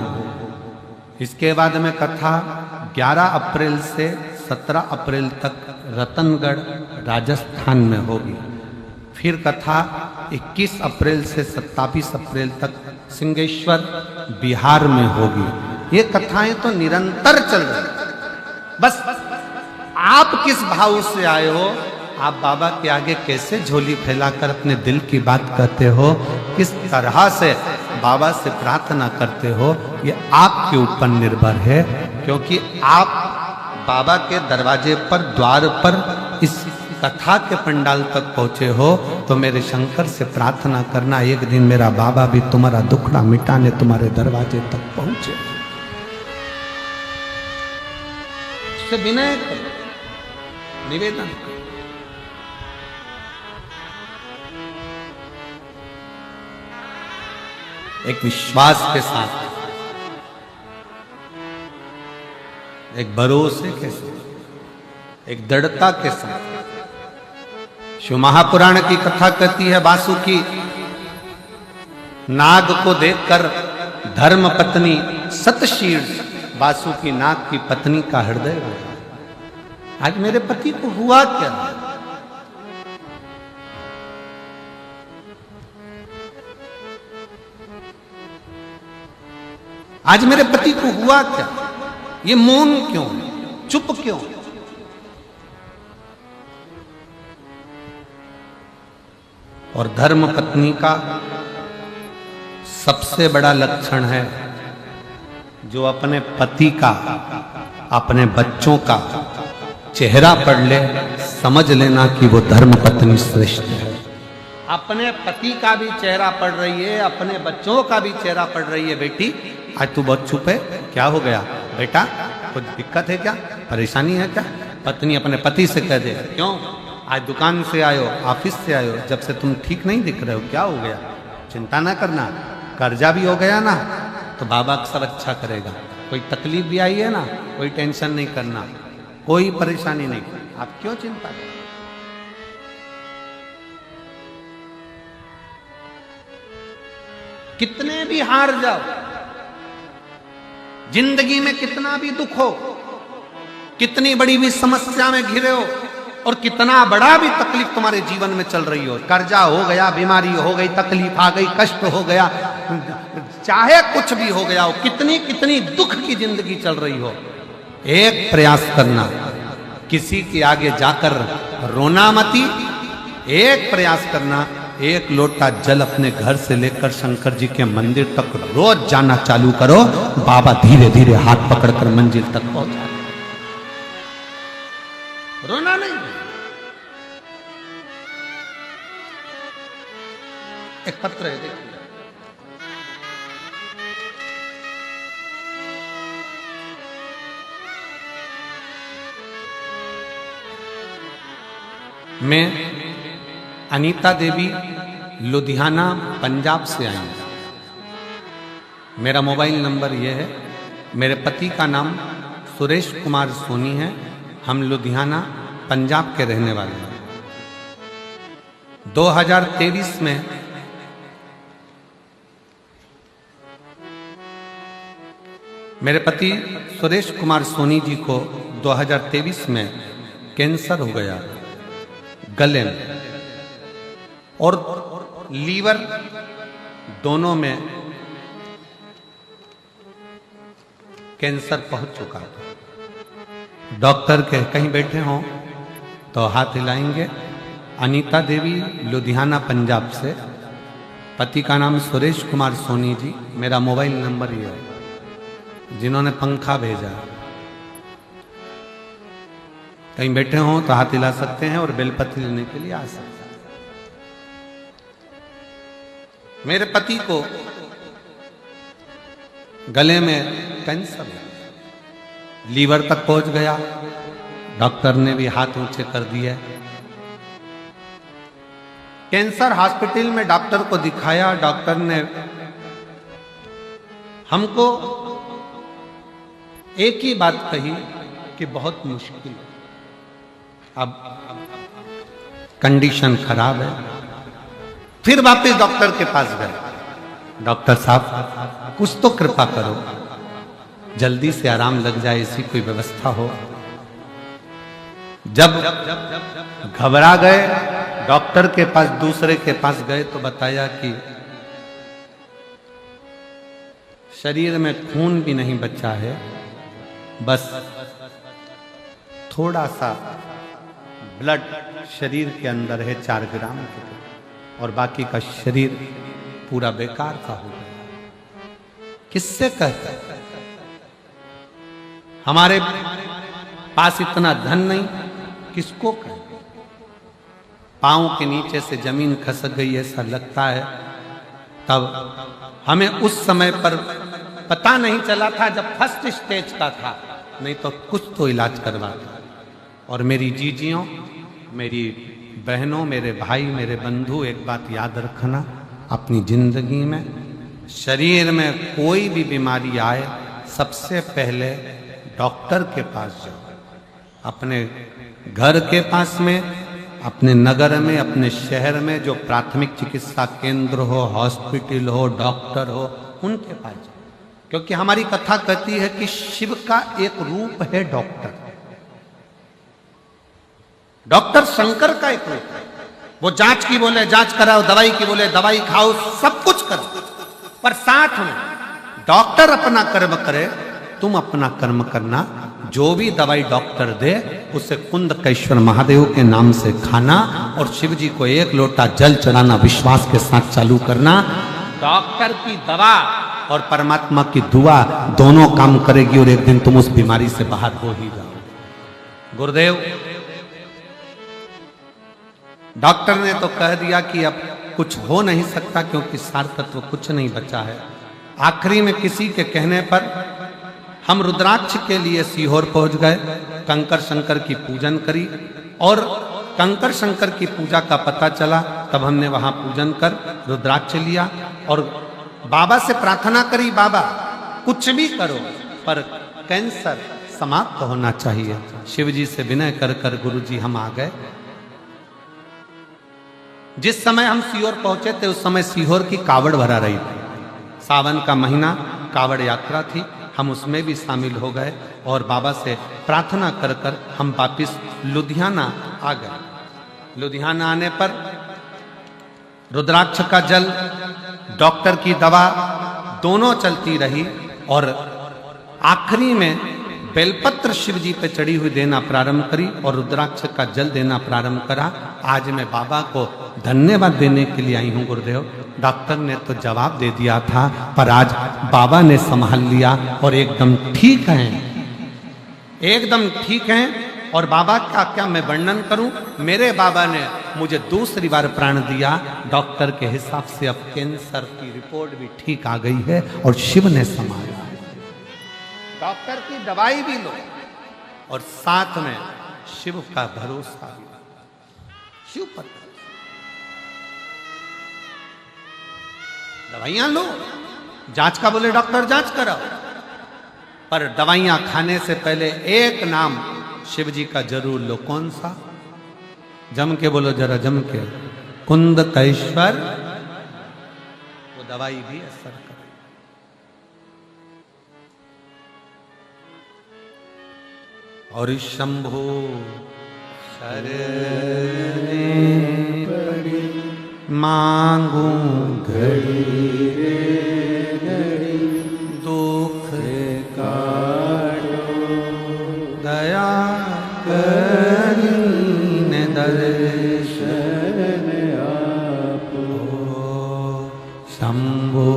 Speaker 1: इसके बाद में कथा 11 अप्रैल से 17 अप्रैल तक रतनगढ़ राजस्थान में होगी। फिर कथा 21 अप्रैल से 27 अप्रैल तक सिंहेश्वर बिहार में होगी। ये कथाएं तो निरंतर चल रही। बस आप किस भाव से आए हो, आप बाबा के आगे कैसे झोली फैलाकर अपने दिल की बात कहते हो, किस तरह से बाबा से प्रार्थना करते हो, ये आपके ऊपर निर्भर है। क्योंकि आप बाबा के दरवाजे पर, द्वार पर, इस कथा के पंडाल तक पहुंचे हो, तो मेरे शंकर से प्रार्थना करना एक दिन मेरा बाबा भी तुम्हारा दुखड़ा मिटाने तुम्हारे दरवाजे तक पहुंचे। उससे विनय करो, निवेदन करो। एक विश्वास के साथ, एक भरोसे के साथ, एक दृढ़ता के साथ। शिव महापुराण की कथा कहती है, वासुकी नाग को देखकर धर्म पत्नी सतशीर्ष वासुकी नाग की पत्नी का हृदय रोया। आज मेरे पति को हुआ क्या? आज मेरे पति को हुआ क्या? ये मौन क्यों, चुप क्यों? और धर्म पत्नी का सबसे बड़ा लक्षण है, जो अपने पति का, अपने बच्चों का चेहरा पढ़ ले, समझ लेना कि वो धर्म पत्नी श्रेष्ठ है। अपने पति का भी चेहरा पढ़ रही है, अपने बच्चों का भी चेहरा पढ़ रही है। बेटी आज तू बहुत चुप है, क्या हो गया बेटा? कुछ दिक्कत है क्या, परेशानी है क्या? पत्नी अपने पति से कह दे, क्यों आज दुकान से आयो, ऑफिस से आयो, जब से तुम ठीक नहीं दिख रहे हो, क्या हो गया? चिंता ना करना, कर्जा भी हो गया ना तो बाबा अक्सर अच्छा करेगा। कोई तकलीफ भी आई है ना, कोई टेंशन नहीं करना, कोई परेशानी नहीं, आप क्यों चिंता करें? कितने भी हार जाओ, जिंदगी में कितना भी दुख हो, कितनी बड़ी भी समस्या में घिरे हो, और कितना बड़ा भी तकलीफ तुम्हारे जीवन में चल रही हो, कर्जा हो गया, बीमारी हो गई, तकलीफ आ गई, कष्ट हो गया, चाहे कुछ भी हो गया हो, कितनी कितनी दुख की जिंदगी चल रही हो, एक प्रयास करना, किसी के आगे जाकर रोना मती। एक प्रयास करना, एक लोटा जल अपने घर से लेकर शंकर जी के मंदिर तक रोज जाना चालू करो, बाबा धीरे धीरे हाथ पकड़कर मंजिल तक पहुंचा। रोना नहीं। एक पत्र है, देखिए, मैं अनीता देवी लुधियाना पंजाब से आई हूं। मेरा मोबाइल नंबर यह है, मेरे पति का नाम सुरेश कुमार सोनी है, हम लुधियाना पंजाब के रहने वाले हैं। 2023 में मेरे पति सुरेश कुमार सोनी जी को 2023 में कैंसर हो गया, गले में और लीवर दोनों में कैंसर पहुंच चुका था। डॉक्टर के कहीं बैठे हों तो हाथ हिलाएंगे। अनीता देवी लुधियाना पंजाब से, पति का नाम सुरेश कुमार सोनी जी, मेरा मोबाइल नंबर ये है। जिन्होंने पंखा भेजा, कहीं बैठे हों तो हाथ हिला सकते हैं और बेलपत्र लेने के लिए आ सकते हैं। मेरे पति को गले में कैंसर, लीवर तक पहुंच गया, डॉक्टर ने भी हाथ ऊंचे कर दिए। कैंसर हॉस्पिटल में डॉक्टर को दिखाया, डॉक्टर ने हमको एक ही बात कही कि बहुत मुश्किल है। अब कंडीशन खराब है। फिर वापस डॉक्टर के पास गए। डॉक्टर साहब कुछ तो कृपा करो, जल्दी से आराम लग जाए, ऐसी कोई व्यवस्था हो। जब घबरा गए, डॉक्टर के पास दूसरे के पास गए तो बताया कि शरीर में खून भी नहीं बचा है, बस थोड़ा सा ब्लड शरीर के अंदर है 4 ग्राम के, और बाकी का शरीर पूरा बेकार सा हो गया। किससे कहते? हमारे पास इतना धन नहीं, किसको कहें? पांव के नीचे से जमीन खसक गई ऐसा लगता है। तब हमें उस समय पर पता नहीं चला था जब फर्स्ट स्टेज का था, नहीं तो कुछ तो इलाज करवाता। और मेरी जीजियों, मेरी बहनों, मेरे भाई, मेरे बंधु, एक बात याद रखना, अपनी जिंदगी में शरीर में कोई भी बीमारी आए, सबसे पहले डॉक्टर के पास जाओ। अपने घर के पास में, अपने नगर में, अपने शहर में जो प्राथमिक चिकित्सा केंद्र हो, हॉस्पिटल हो, डॉक्टर हो, उनके पास जाओ। क्योंकि हमारी कथा कहती है कि शिव का एक रूप है डॉक्टर। डॉक्टर शंकर का एक रूप है। वो जांच की बोले जांच कराओ, दवाई की बोले दवाई खाओ, सब कुछ करो, पर साथ में डॉक्टर अपना कर्म करे, तुम अपना कर्म करना। जो भी दवाई डॉक्टर दे उसे कुंदकेश्वर महादेव के नाम से खाना, और शिव जी को 1 लोटा जल चढ़ाना विश्वास के साथ चालू करना। डॉक्टर की दवा और परमात्मा की दुआ दोनों काम करेगी, और एक दिन तुम उस बीमारी से बाहर हो ही जाओ। गुरुदेव, डॉक्टर ने तो कह दिया कि अब कुछ हो नहीं सकता, क्योंकि सार तत्व कुछ नहीं बचा है। आखिरी में किसी के कहने पर हम रुद्राक्ष के लिए सीहोर पहुंच गए, कंकर शंकर की पूजन करी, और कंकर शंकर की पूजा का पता चला। तब हमने वहां पूजन कर रुद्राक्ष लिया और बाबा से प्रार्थना करी, बाबा कुछ भी करो पर कैंसर समाप्त होना चाहिए। शिव जी से विनय कर कर गुरु जी हम आ गए। जिस समय हम सीहोर पहुंचे थे उस समय सीहोर की कावड़ भरा रही थी। सावन का महीना, कावड़ यात्रा थी, हम उसमें भी शामिल हो गए और बाबा से प्रार्थना कर कर हम वापिस लुधियाना आ गए। लुधियाना आने पर रुद्राक्ष का जल, डॉक्टर की दवा दोनों चलती रही, और आखिरी में बेलपत्र शिव जी पे चढ़ी हुई देना प्रारंभ करी और रुद्राक्ष का जल देना प्रारंभ करा। आज मैं बाबा को धन्यवाद देने के लिए आई हूँ गुरुदेव। डॉक्टर ने तो जवाब दे दिया था, पर आज बाबा ने संभाल लिया और एकदम ठीक हैं, एकदम ठीक हैं। और बाबा का क्या मैं वर्णन करूं? मेरे बाबा ने मुझे दूसरी बार प्राण दिया। डॉक्टर के हिसाब से अब कैंसर की रिपोर्ट भी ठीक आ गई है और शिव ने संभाला। डॉक्टर की दवाई भी लो और साथ में शिव का भरोसा भी, शिव पर दवाइयां लो। जांच का बोले डॉक्टर जांच कराओ, पर दवाइयां खाने से पहले एक नाम शिव जी का जरूर लो। कौन सा? जम के बोलो जरा, जम के, कुंदकेश्वर। वो दवाई भी असर करे। और शंभो शरणे पड़ी मांगू घड़ी रे घड़ी, दुख काटो दया करीने दर्शन आपो। शंभो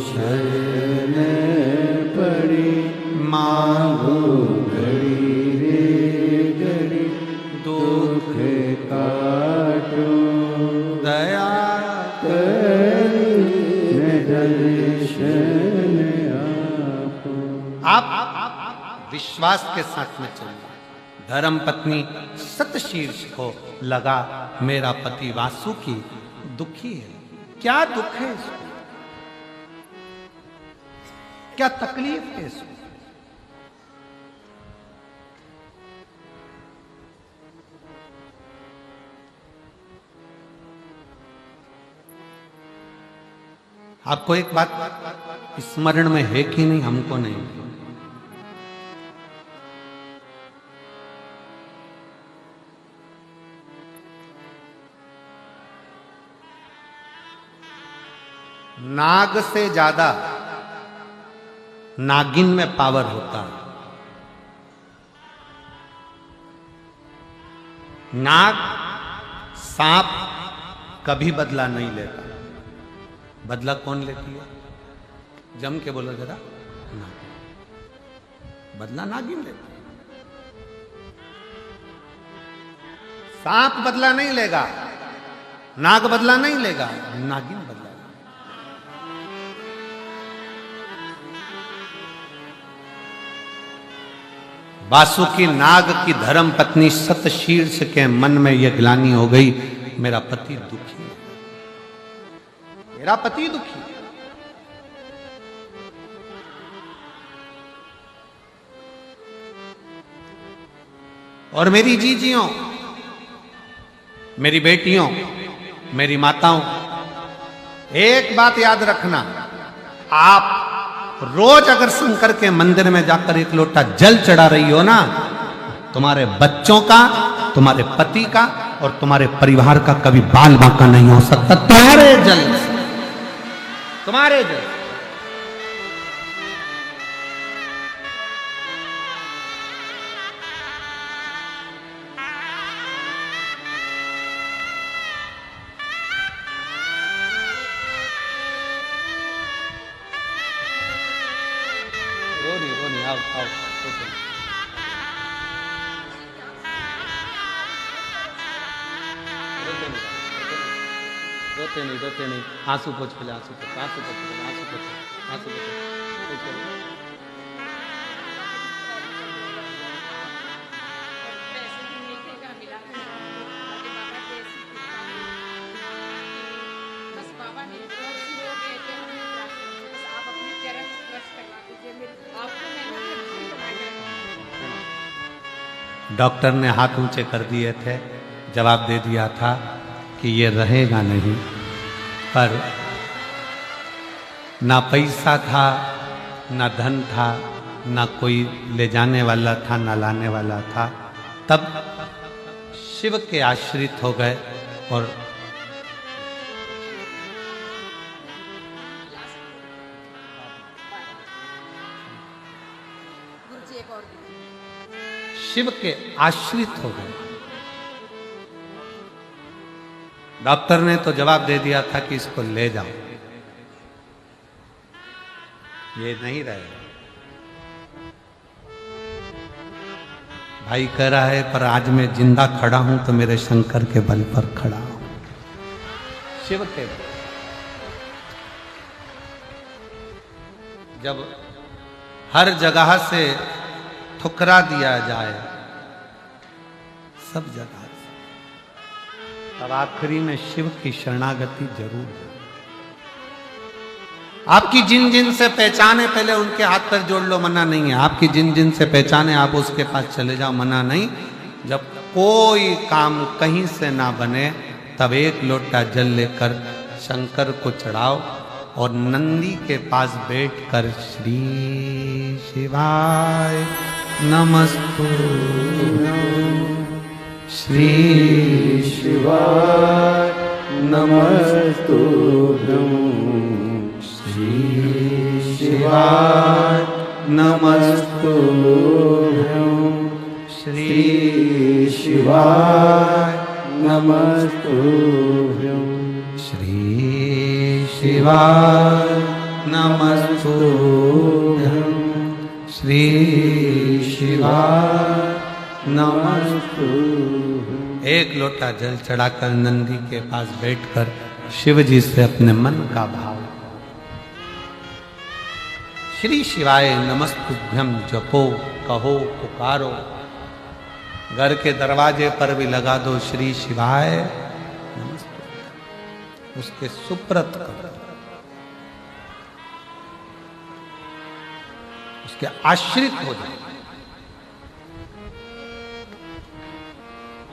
Speaker 1: शरणे पड़ी मांगू घड़ी रे घड़ी, दुख काटो दया आप विश्वास के साथ में चलिए। धर्म पत्नी सतशीर्ष को लगा मेरा पति वासुकी दुखी है। क्या दुख है इसको? क्या तकलीफ है इसको? आपको एक बात स्मरण में है कि नहीं? हमको नहीं। नाग से ज्यादा नागिन में पावर होता है। नाग, सांप कभी बदला नहीं लेता। बदला कौन लेती है? जम के बोलो जरा। नाग। बदला नागिन लेती है। सांप बदला नहीं लेगा, नाग बदला नहीं लेगा, नागिन बदला। वासुकी नाग की धर्म पत्नी सतशीर्ष के मन में यह ग्लानि हो गई, मेरा पति दुखी है, मेरा पति दुखी है। और मेरी जीजियों, मेरी बेटियों, मेरी माताओं, एक बात याद रखना, आप रोज अगर शंकर के मंदिर में जाकर एक लोटा जल चढ़ा रही हो ना, तुम्हारे बच्चों का, तुम्हारे पति का और तुम्हारे परिवार का कभी बाल बांका नहीं हो सकता तुम्हारे जल से, तुम्हारे जल। रोते नहीं, आंसू पोछ पहले, आंसू पोछ, आंसू पोछ पहले, आंसू पोछ, आंसू पोछ। डॉक्टर ने हाथ ऊंचे कर दिए थे, जवाब दे दिया था कि ये रहेगा नहीं, पर ना पैसा था, ना धन था, ना कोई ले जाने वाला था, ना लाने वाला था। तब शिव के आश्रित हो गए और शिव के आश्रित हो गए। डॉक्टर ने तो जवाब दे दिया था कि इसको ले जाओ, ये नहीं रहेगा। भाई कह रहा है पर आज मैं जिंदा खड़ा हूं तो मेरे शंकर के बल पर खड़ा हूं, शिव के बल। जब हर जगह से ठुकरा दिया जाए, सब जगह से, तब आखिरी में शिव की शरणागति जरूर है। आपकी जिन जिन से पहचाने पहले उनके हाथ पर जोड़ लो, मना नहीं है। आपकी जिन जिन से पहचाने आप उसके पास चले जाओ, मना नहीं। जब कोई काम कहीं से ना बने तब एक लोटा जल लेकर शंकर को चढ़ाओ और नंदी के पास बैठकर श्री शिवाय नमस्तुभ्यं, श्री शिवाय नमस्तुभ्यं, श्री शिवाय नमस्तुभ्यं, श्री शिवाय नमस्तुभ्यं, श्री शिवाय नमस्तुभ्यं, श्री शिवाय नमस्तुभ्यं। एक लोटा जल चढ़ाकर नंदी के पास बैठकर शिव जी से अपने मन का भाव, श्री शिवाय नमस्तुभ्यं जपो, कहो, पुकारो। घर के दरवाजे पर भी लगा दो श्री शिवाय नमस्तुभ्यं, उसके सुप्रत करो, उसके आश्रित हो जाए।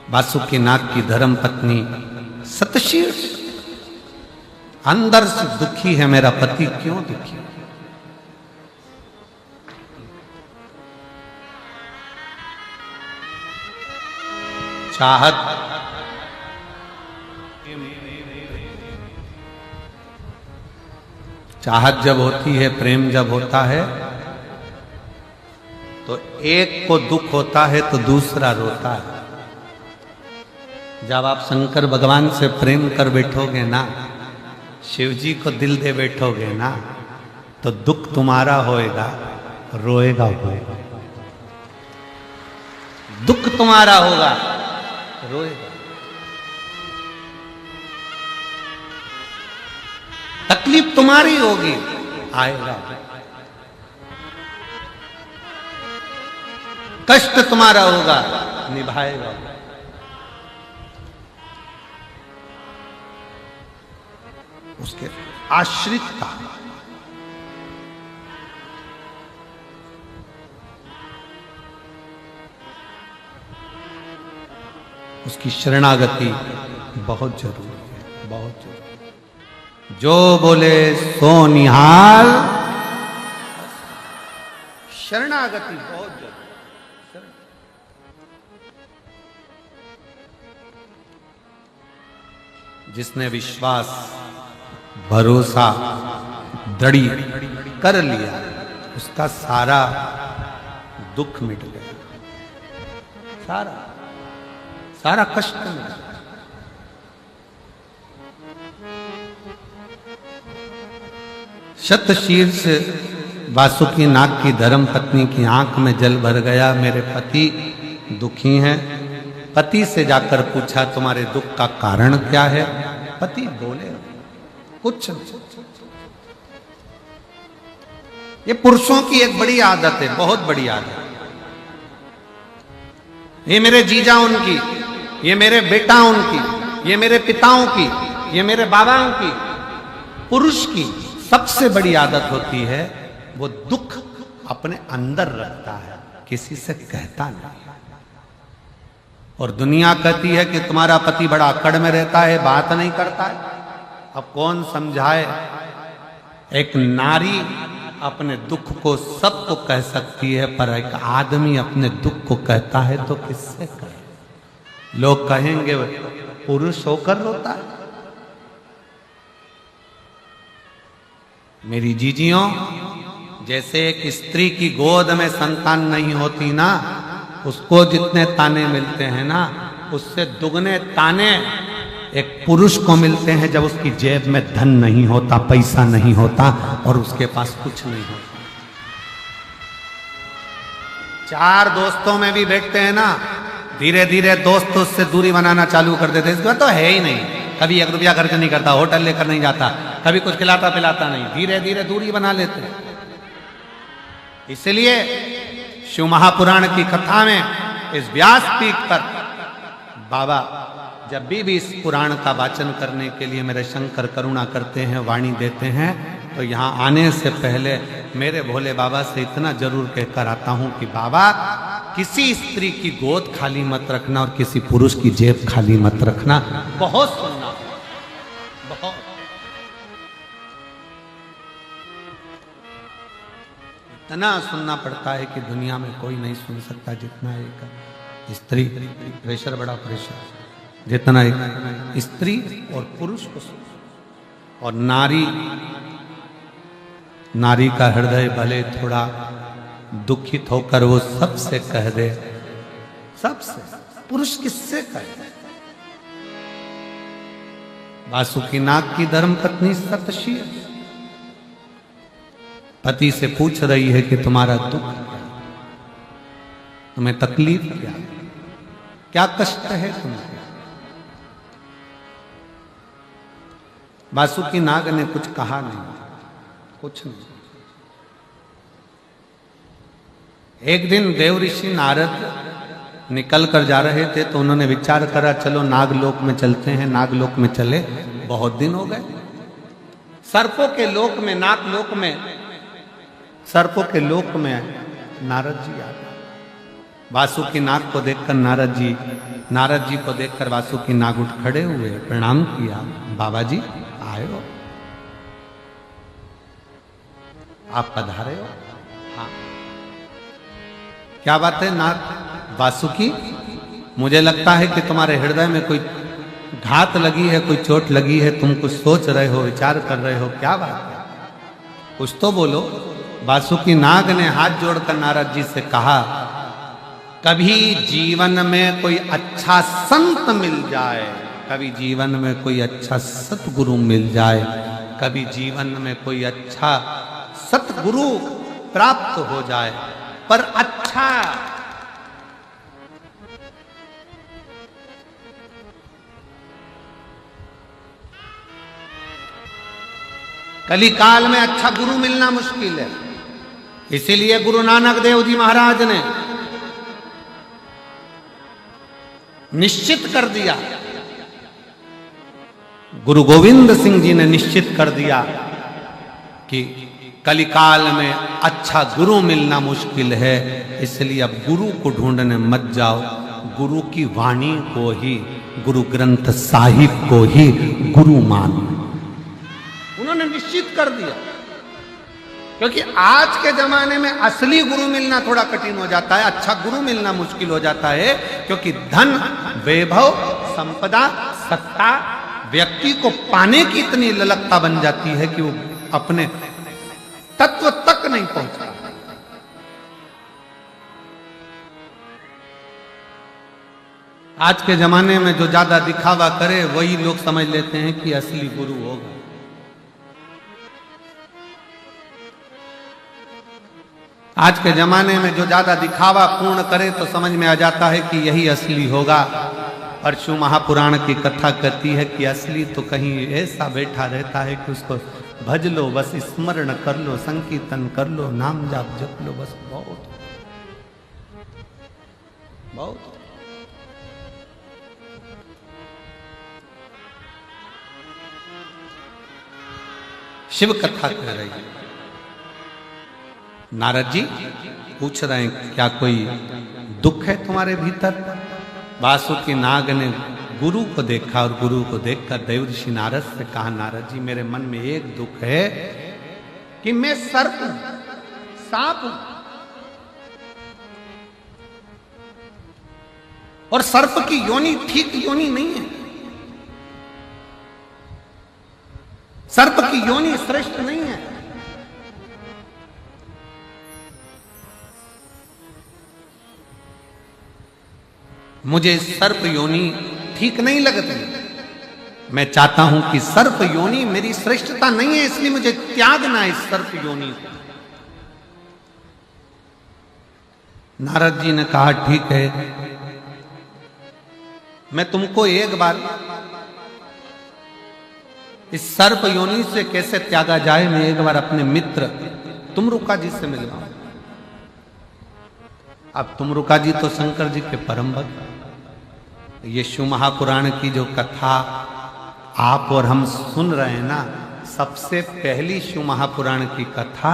Speaker 1: वासुकी नाग की धर्म पत्नी सतशीर्ष अंदर से दुखी है मेरा पति, क्यों दुखी? चाहत जब होती है, प्रेम जब होता है, तो एक को दुख होता है तो दूसरा रोता है। जब आप शंकर भगवान से प्रेम कर बैठोगे ना, शिव जी को दिल दे बैठोगे ना, तो दुख तुम्हारा होएगा, रोएगा वो। दुख तुम्हारा होगा, रोएगा। तकलीफ तुम्हारी होगी, आएगा। कष्ट तुम्हारा होगा, निभाएगा। उसके आश्रित का उसकी शरणागति बहुत जरूरी है, बहुत जरूरी। जो बोले सो निहाल, शरणागति बहुत जरूरी। जिसने विश्वास भरोसा दृढ़ कर लिया, उसका सारा दुख मिट गया, सारा कष्ट मिट गया। शतशीर्ष वासुकी नाग की धर्म पत्नी की आंख में जल भर गया। मेरे पति दुखी हैं। पति से जाकर पूछा, तुम्हारे दुख का कारण क्या है? पति बोले, कुछ नहीं। ये पुरुषों की एक बड़ी आदत है, बहुत बड़ी आदत। ये मेरे जीजा उनकी, ये मेरे बेटा उनकी, ये मेरे पिताओं की, ये मेरे बाबाओं की, पुरुष की सबसे बड़ी आदत होती है, वो दुख अपने अंदर रखता है, किसी से कहता नहीं। और दुनिया कहती है कि तुम्हारा पति बड़ा अकड़ में रहता है, बात नहीं करता है। अब कौन समझाए? एक नारी अपने दुख को सबको कह सकती है, पर एक आदमी अपने दुख को कहता है तो किससे कहे? लोग कहेंगे पुरुष होकर रोता है। मेरी जीजियों, जैसे एक स्त्री की गोद में संतान नहीं होती ना, उसको जितने ताने मिलते हैं ना, उससे दुगने ताने एक पुरुष को मिलते हैं जब उसकी जेब में धन नहीं होता, पैसा नहीं होता और उसके पास कुछ नहीं होता। चार दोस्तों में भी बैठते हैं ना, धीरे धीरे दोस्त उससे दूरी बनाना चालू कर देते, इसके बाद तो है ही नहीं, कभी 1 रुपया खर्च नहीं करता, होटल लेकर नहीं जाता, कभी कुछ खिलाता पिलाता नहीं, धीरे धीरे दूरी बना लेते हैं। इसलिए शिव महापुराण की कथा में इस व्यासपीठ पर बाबा जब भी इस पुराण का वाचन करने के लिए मेरे शंकर करुणा करते हैं, वाणी देते हैं, तो यहाँ आने से पहले मेरे भोले बाबा से इतना जरूर कहकर आता हूँ कि बाबा, किसी स्त्री की गोद खाली मत रखना और किसी पुरुष की जेब खाली मत रखना। बहुत सुनना, बहुत। इतना सुनना पड़ता है कि दुनिया में कोई नहीं सुन सकता जितना एक स्त्री। प्रेशर, बड़ा प्रेशर, जितना एक स्त्री और पुरुष को सुन। और नारी का हृदय भले थोड़ा दुखित होकर वो सबसे कह दे, सबसे, पुरुष किससे कहे? वासुकी नाग की धर्मपत्नी शतशीर्ष पति से पूछ रही है कि तुम्हारा दुख क्या, तुम्हें तकलीफ क्या, क्या कष्ट है तुम्हें? वासुकी नाग ने कुछ कहा नहीं, कुछ नहीं। एक दिन देव ऋषि नारद निकल कर जा रहे थे तो उन्होंने विचार करा, चलो नागलोक में चलते हैं। नागलोक में चले, बहुत दिन हो गए। सर्पों के लोक में, नागलोक में, सर्पों के लोक में नारद जी आ गए। वासुकी नाग को देखकर नारद जी को देखकर वासुकी नाग उठ खड़े हुए, प्रणाम किया, बाबा जी आए हो? आप पधारे हो? हाँ। क्या बात है नाथ वासुकी, मुझे लगता है कि तुम्हारे हृदय में कोई घात लगी है, कोई चोट लगी है, तुम कुछ सोच रहे हो, विचार कर रहे हो, क्या बात है? कुछ तो बोलो। वासुकी नाग ने हाथ जोड़कर नारद जी से कहा, कभी जीवन में कोई अच्छा संत मिल जाए, कभी जीवन में कोई अच्छा सतगुरु मिल जाए, कभी जीवन में कोई अच्छा सतगुरु प्राप्त हो जाए, पर अच्छा कलिकाल में अच्छा गुरु मिलना मुश्किल है। इसीलिए गुरु नानक देव जी महाराज ने निश्चित कर दिया, गुरु गोविंद सिंह जी ने निश्चित कर दिया कि कलिकाल में अच्छा गुरु मिलना मुश्किल है, इसलिए अब गुरु को ढूंढने मत जाओ, गुरु की वाणी को ही, गुरु ग्रंथ साहिब को ही गुरु मानो। उन्होंने निश्चित कर दिया, क्योंकि आज के जमाने में असली गुरु मिलना थोड़ा कठिन हो जाता है, अच्छा गुरु मिलना मुश्किल हो जाता है, क्योंकि धन, वैभव, संपदा, सत्ता व्यक्ति को पाने की इतनी ललकता बन जाती है कि वो अपने तत्व तक नहीं पहुंचता। आज के जमाने में जो ज्यादा दिखावा करे वही लोग समझ लेते हैं कि असली गुरु होगा। आज के जमाने में जो ज्यादा दिखावा पूर्ण करे तो समझ में आ जाता है कि यही असली होगा। और शिव महापुराण की कथा कहती है कि असली तो कहीं ऐसा बैठा रहता है कि उसको भज लो, बस स्मरण कर लो, संकीर्तन कर लो, नाम जाप जप लो, बस बहुत बहुत। शिव कथा कह रही है। नारद जी पूछ रहे हैं, क्या कोई दुख है तुम्हारे भीतर? वासुकी नाग ने गुरु को देखा और गुरु को देखकर देवर्षि नारद से कहा, नारद जी मेरे मन में एक दुख है कि मैं सर्प हूं, सांप हूं, और सर्प की योनि ठीक योनि नहीं है, सर्प की योनि श्रेष्ठ नहीं है। मुझे सर्प योनि ठीक नहीं लगती, मैं चाहता हूं कि सर्प योनि मेरी श्रेष्ठता नहीं है, इसलिए मुझे त्यागना है इस सर्प योनि को। नारद जी ने कहा, ठीक है, मैं तुमको एक बार इस सर्प योनि से कैसे त्यागा जाए, मैं एक बार अपने मित्र तुमरुका जी से मिलवाऊं। अब तुमरुका जी तो शंकर जी के परम भक्त। ये शिव महापुराण की जो कथा आप और हम सुन रहे हैं ना, सबसे पहली शिव महापुराण की कथा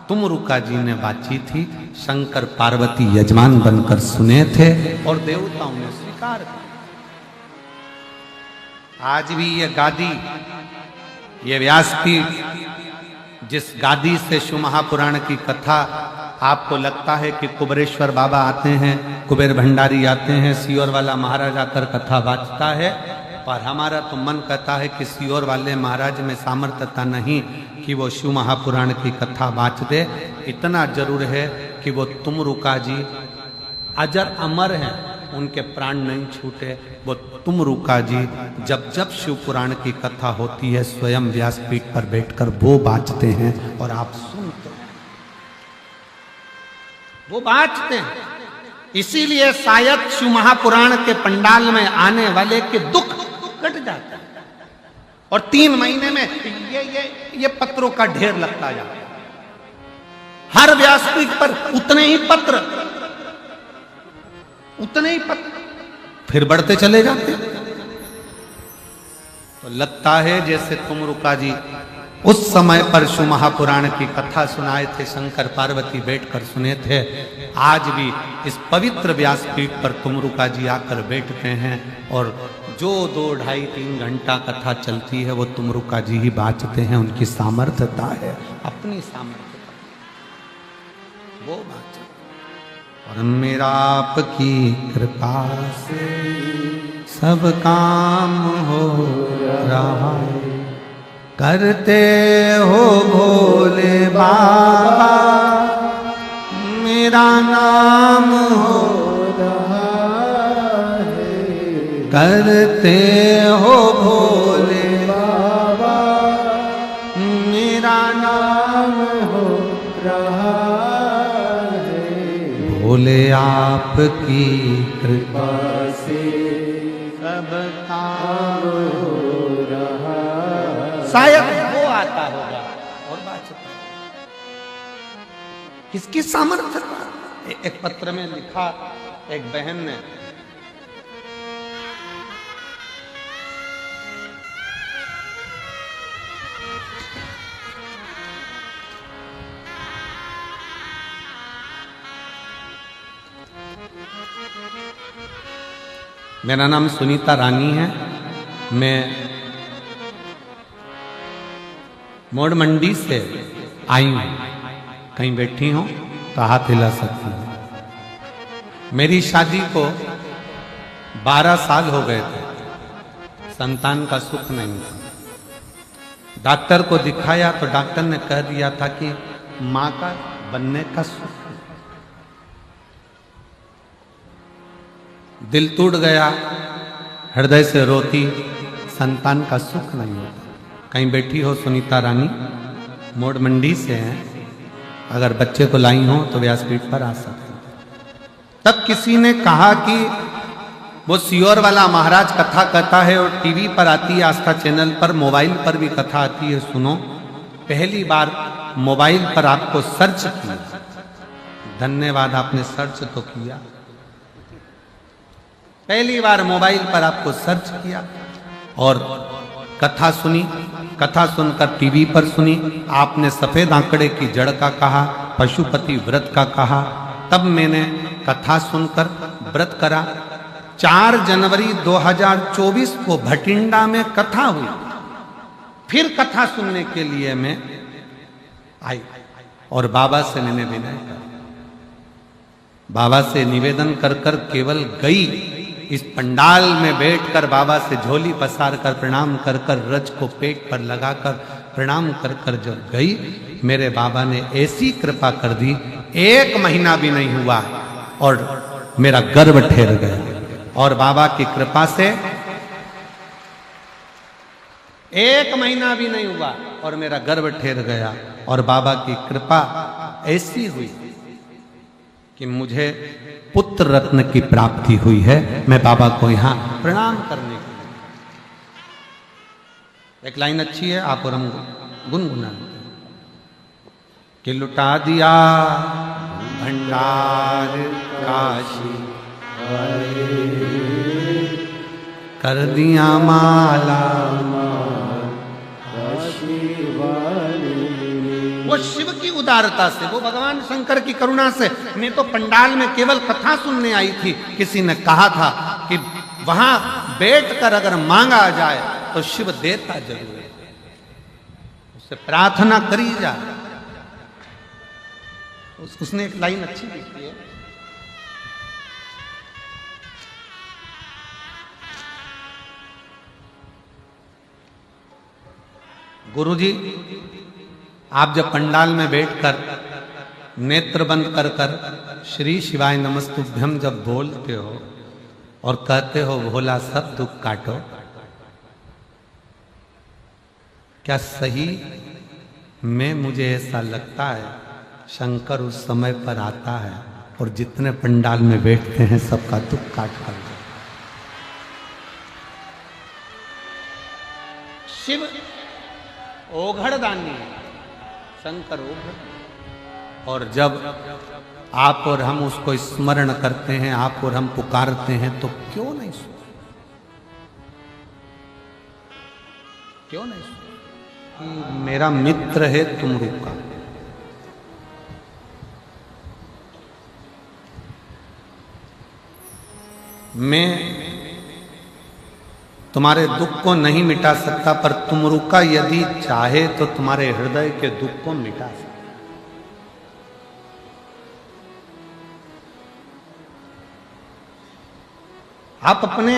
Speaker 1: तुमरुका जी ने बाची थी। शंकर पार्वती यजमान बनकर सुने थे और देवताओं ने स्वीकार किया। आज भी ये गादी, ये व्यासपीठ, जिस गादी से शिव महापुराण की कथा, आपको लगता है कि कुबेरेश्वर बाबा आते हैं, कुबेर भंडारी आते हैं, सियोर वाला महाराज आकर कथा बांचता है, पर हमारा तो मन कहता है कि सियोर वाले महाराज में सामर्थ्यता नहीं कि वो शिव महापुराण की कथा बांच दे। इतना जरूर है कि वो तुमरुका जी अजर अमर हैं, उनके प्राण नहीं छूटे। वो तुमरुका जी जब जब शिव पुराण की कथा होती है, स्वयं व्यासपीठ पर बैठकर वो बांचते हैं और आप सुनते हैं, वो बांचते हैं। इसीलिए शायद शिव महापुराण के पंडाल में आने वाले के दुख कट जाता है और 3 महीने में ये पत्रों का ढेर लगता जाता है। हर व्यासपीठ पर उतने ही पत्र, फिर बढ़ते चले जाते। तो लगता है जैसे तुमरुका जी उस समय पर शिव महापुराण की कथा सुनाए थे, शंकर पार्वती बैठकर सुने थे। आज भी इस पवित्र व्यासपीठ पर तुमरुका जी आकर बैठते हैं और जो 2, 2.5, 3 घंटा कथा चलती है वो तुमरुका जी ही बांचते हैं। उनकी सामर्थ्यता है, अपनी सामर्थ्यता। वो बात। और मेरा आपकी कृपा से सब काम हो रहा है। करते हो भोले बाबा मेरा नाम हो रहा है। करते हो भोले बाबा मेरा नाम हो रहा है। भोले आपकी कृपा से सब काम हो रहा है। शायद वो आता होगा और बात किसकी सामर्थ्य। एक पत्र में लिखा एक बहन ने, मेरा नाम सुनीता रानी है, मैं मोड़ मंडी से आई हूं। कहीं बैठी हूं तो हाथ हिला सकती हूं। मेरी शादी को 12 साल हो गए थे, संतान का सुख नहीं था। डॉक्टर को दिखाया तो डॉक्टर ने कह दिया था कि मां का बनने का सुख। दिल टूट गया, हृदय से रोती, संतान का सुख नहीं होता। कहीं बैठी हो सुनीता रानी, मोड़ मंडी से हैं, अगर बच्चे को लाई हो तो व्यासपीठ पर आ सकते। तब किसी ने कहा कि वो सियोर वाला महाराज कथा कहता है और टीवी पर आती है, आस्था चैनल पर, मोबाइल पर भी कथा आती है, सुनो। पहली बार मोबाइल पर आपको सर्च किया, धन्यवाद आपने सर्च तो किया। पहली बार मोबाइल पर आपको सर्च किया और कथा सुनी। कथा सुनकर टीवी पर सुनी। आपने सफेद आंकड़े की जड़ का कहा, पशुपति व्रत का कहा। तब मैंने कथा सुनकर व्रत करा। 4 जनवरी 2024 को भटिंडा में कथा हुई। फिर कथा सुनने के लिए मैं आई और बाबा से मैंने विनय किया। बाबा से निवेदन कर कर केवल गई, इस पंडाल में बैठकर बाबा से झोली पसार कर प्रणाम कर कर, रज को पेट पर लगाकर प्रणाम कर कर जब गई, मेरे बाबा ने ऐसी कृपा कर दी, 1 महीना भी नहीं हुआ और मेरा गर्भ ठहर गया। और बाबा की कृपा से 1 महीना भी नहीं हुआ और मेरा गर्भ ठहर गया। और बाबा की कृपा ऐसी हुई कि मुझे पुत्र रत्न की प्राप्ति हुई है। मैं बाबा को यहां प्रणाम करने के लिए। एक लाइन अच्छी है, आप और हम गुनगुना कि लुटा दिया भंडार काशी कर दिया माला वो शिव की उदारता से, वो भगवान शंकर की करुणा से। मैं तो पंडाल में केवल कथा सुनने आई थी। किसी ने कहा था कि वहां बैठकर अगर मांगा जाए तो शिव देता जरूर है, उससे प्रार्थना करी जाए। उसने एक लाइन अच्छी लिखी है, गुरुजी आप जब पंडाल में बैठकर नेत्र बंद कर कर श्री शिवाय नमस्तुभ्यम जब बोलते हो और कहते हो भोला सब दुख काटो, क्या सही में मुझे ऐसा लगता है शंकर उस समय पर आता है और जितने पंडाल में बैठते हैं सबका दुख काट कर। शिव ओघड़दानी है, शंकर ओघड़। और जब आप और हम उसको स्मरण करते हैं, आप और हम पुकारते हैं, तो क्यों नहीं सुन, क्यों नहीं सुन? मेरा मित्र है तुमरू का। मैं तुम्हारे दुख को नहीं मिटा सकता, पर तुमरू का यदि चाहे तो तुम्हारे हृदय के दुख को मिटा सकता। आप अपने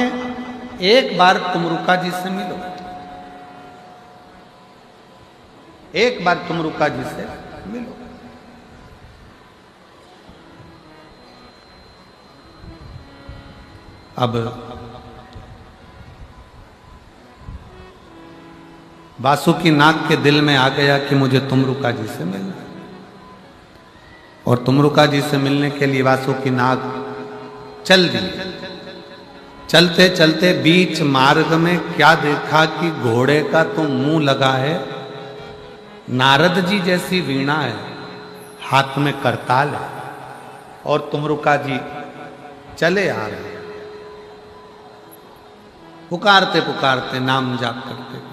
Speaker 1: एक बार तुमरुका जी से मिलो, एक बार तुमरुका जी से मिलो। अब वासुकीनाग के दिल में आ गया कि मुझे तुमरुका जी से मिलना है, और तुमरुका जी से मिलने के लिए वासुकीनाग चल दिए। चलते चलते बीच मार्ग में क्या देखा कि घोड़े का तो मुंह लगा है, नारद जी जैसी वीणा है, हाथ में करताल है, और तुमरुका जी चले आ रहे हैं, पुकारते पुकारते, नाम जाप करते करते।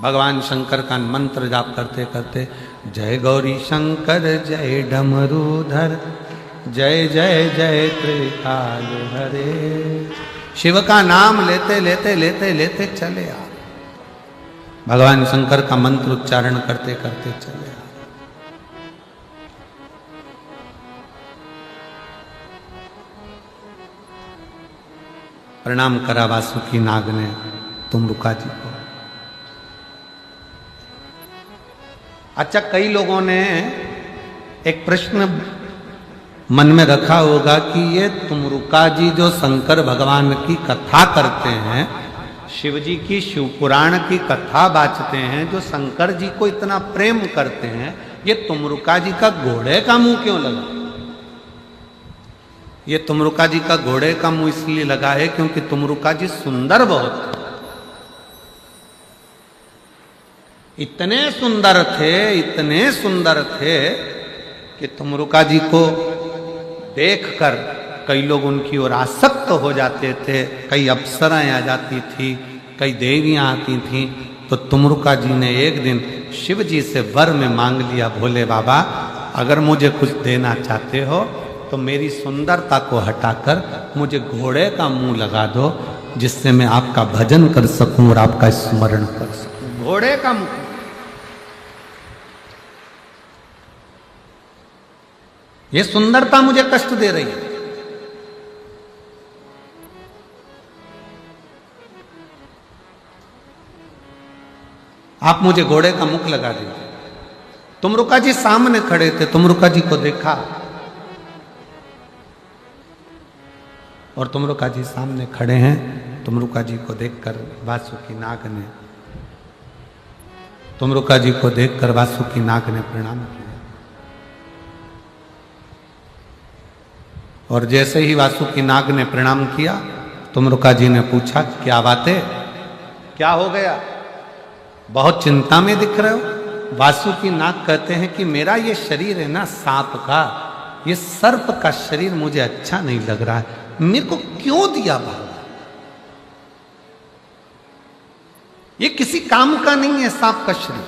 Speaker 1: भगवान शंकर का मंत्र जाप करते करते, जय गौरी शंकर जय डमरूधर जय जय जय त्रिकाल हरे, शिव का नाम लेते लेते लेते लेते चले आ, भगवान शंकर का मंत्र उच्चारण करते करते चले आ। प्रणाम करा वासुकीनाग ने तुमरुका जी को। अच्छा, कई लोगों ने एक प्रश्न मन में रखा होगा कि ये तुमरुका जी जो शंकर भगवान की कथा करते हैं, शिव जी की शिव पुराण की कथा बाँचते हैं, जो शंकर जी को इतना प्रेम करते हैं, ये तुमरुका जी का घोड़े का मुंह क्यों लगा? ये तुमरुका जी का घोड़े का मुंह इसलिए लगा है क्योंकि तुमरुका जी सुंदर बहुत है। इतने सुंदर थे कि तुमरुका जी को देखकर कई लोग उनकी ओर आसक्त हो जाते थे। कई अप्सराएं आ जाती थी, कई देवियां आती थीं। तो तुमरुका जी ने एक दिन शिव जी से वर में मांग लिया, भोले बाबा अगर मुझे कुछ देना चाहते हो तो मेरी सुंदरता को हटाकर मुझे घोड़े का मुंह लगा दो, जिससे मैं आपका भजन कर सकूं और आपका स्मरण कर सकूं। घोड़े का मुंह, ये सुंदरता मुझे कष्ट दे रही है। आप मुझे घोड़े का मुख लगा दीजिए। तुमरुका जी सामने खड़े थे, तुमरुका जी को देखा और तुमरुका जी सामने खड़े हैं। तुमरुका जी को देखकर वासुकीनाग ने प्रणाम किया। और जैसे ही वासुकीनाग ने प्रणाम किया, तुमरुका जी ने पूछा, क्या बात है, क्या हो गया, बहुत चिंता में दिख रहे हो? वासुकीनाग कहते हैं कि मेरा ये शरीर है ना सांप का, ये सर्प का शरीर मुझे अच्छा नहीं लग रहा है, मेरे को क्यों दिया भगवान? ये किसी काम का नहीं है सांप का शरीर।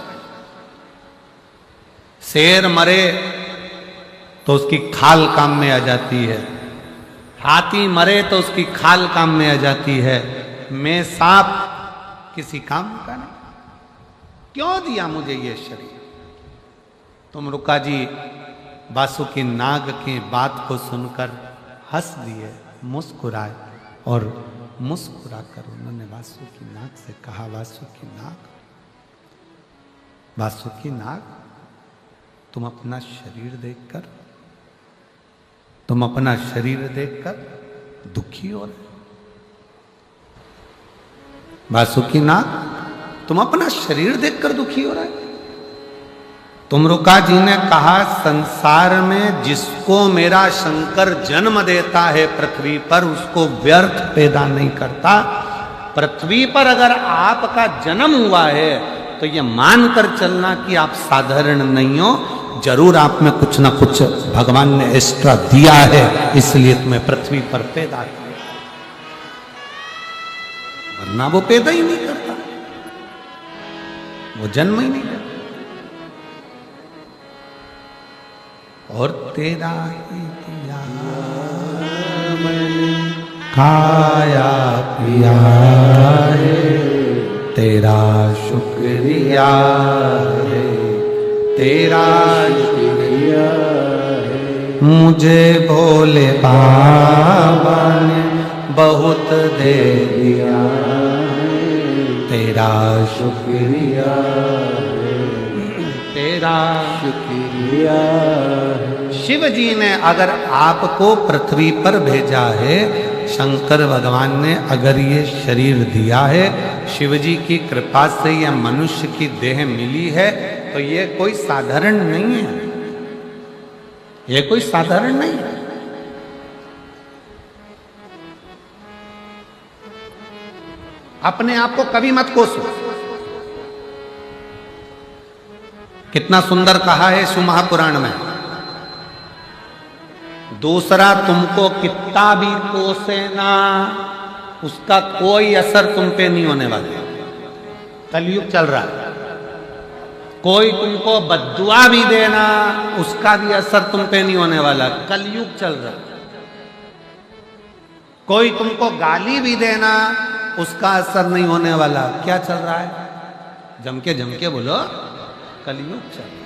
Speaker 1: शेर मरे तो उसकी खाल काम में आ जाती है, हाथी मरे तो उसकी खाल काम में आ जाती है, मैं सांप किसी काम का नहीं, क्यों दिया मुझे ये शरीर? तुमरुका जी वासुकीनाग की बात को सुनकर हंस दिए, मुस्कुराए, और मुस्कुराकर उन्होंने वासुकीनाग से कहा, वासुकीनाग तुम अपना शरीर देखकर दुखी हो रहे? वासुकीनाग तुम अपना शरीर देखकर दुखी हो रहे? तुमरुका जी ने कहा, संसार में जिसको मेरा शंकर जन्म देता है पृथ्वी पर, उसको व्यर्थ पैदा नहीं करता। पृथ्वी पर अगर आपका जन्म हुआ है तो ये मानकर चलना कि आप साधारण नहीं हो, जरूर आप में कुछ ना कुछ भगवान ने एक्स्ट्रा दिया है, इसलिए तुम्हें पृथ्वी पर पैदा किया, वरना वो पैदा ही नहीं करता, वो जन्म ही नहीं करता। और तेरा ही दिया मैंने खाया पिया है, तेरा शुक्रिया है, तेरा शुक्रिया मुझे भोले बाबा ने बहुत दे दिया, तेरा शुक्रिया है, तेरा शुक्रिया। शिव जी ने अगर आपको पृथ्वी पर भेजा है, शंकर भगवान ने अगर ये शरीर दिया है, शिव जी की कृपा से यह मनुष्य की देह मिली है, तो ये कोई साधारण नहीं है, ये कोई साधारण नहीं है। अपने आप को कभी मत कोसो। कितना सुंदर कहा है शिव महापुराण में, दूसरा तुमको कितना भी कोसे ना, उसका कोई असर तुम पे नहीं होने वाला। कलयुग चल रहा है, कोई तुमको बद्दुआ भी देना, उसका भी असर तुम पे नहीं होने वाला। कलयुग चल रहा है। कोई तुमको गाली भी देना, उसका असर नहीं होने वाला। क्या चल रहा है? जम के बोलो, कलयुग चल रहा है।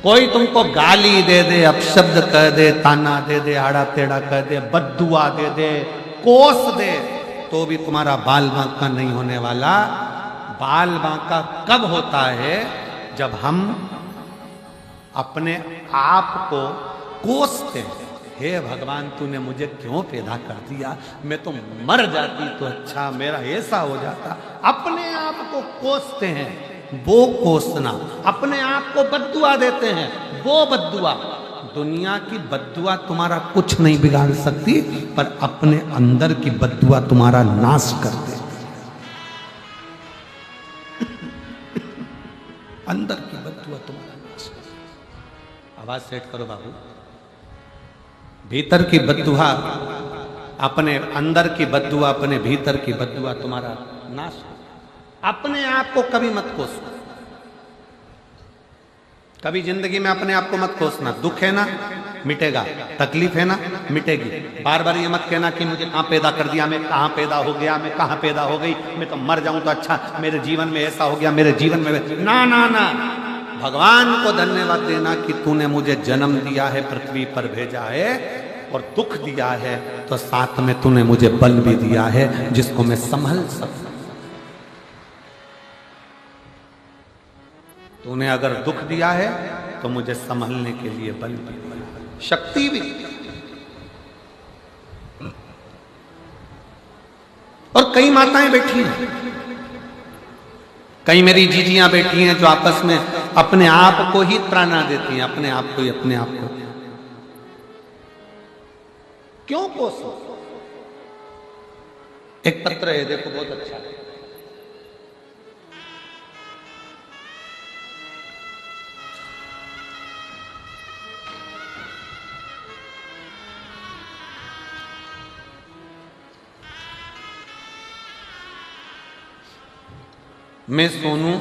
Speaker 1: कोई तुमको गाली दे दे, अपशब्द कह दे, ताना दे दे, आड़ा टेढ़ा कह दे, बद्दुआ दे दे, कोस दे, तो भी तुम्हारा बाल बांका नहीं होने वाला। बाल बांका कब होता है? जब हम अपने आप को कोसते हैं, हे भगवान तूने मुझे क्यों पैदा कर दिया, मैं तो मर जाती तो अच्छा, मेरा ऐसा हो जाता। अपने आप को कोसते हैं, वो कोसना। अपने आप को बद्दुआ देते हैं, वो बद्दुआ। दुनिया की बद्दुआ तुम्हारा कुछ नहीं बिगाड़ सकती, पर अपने अंदर की बद्दुआ तुम्हारा नाश कर दे। अंदर की बद्दुआ तुम्हारा नाश कर दे। आवाज सेट करो बाबू। भीतर की बद्दुआ, अपने अंदर की बद्दुआ, अपने भीतर की बद्दुआ तुम्हारा नाश। अपने आप को कभी मत कोसो। कभी जिंदगी में अपने आप को मत कोसना। दुख है ना, मिटेगा। तकलीफ है ना, मिटेगी। बार बार ये मत कहना कि मुझे कहां पैदा कर दिया, मैं कहां पैदा हो गया, मैं कहां पैदा हो गई, मैं तो मर जाऊं तो अच्छा, मेरे जीवन में ऐसा हो गया, मेरे जीवन में ना ना ना। भगवान को धन्यवाद देना कि तूने मुझे जन्म दिया है, पृथ्वी पर भेजा है और दुख दिया है, तो साथ में तूने मुझे बल भी दिया है जिसको मैं संभल सकूं। तूने अगर दुख दिया है तो मुझे संभलने के लिए बल भी, शक्ति भी। और कई माताएं बैठी हैं, कई मेरी जीजियां बैठी हैं जो आपस में अपने आप को ही त्राना देती हैं, अपने आप को ही, अपने आप को। क्यों कोसो? एक पत्र है, देखो बहुत अच्छा है। मैं सोनू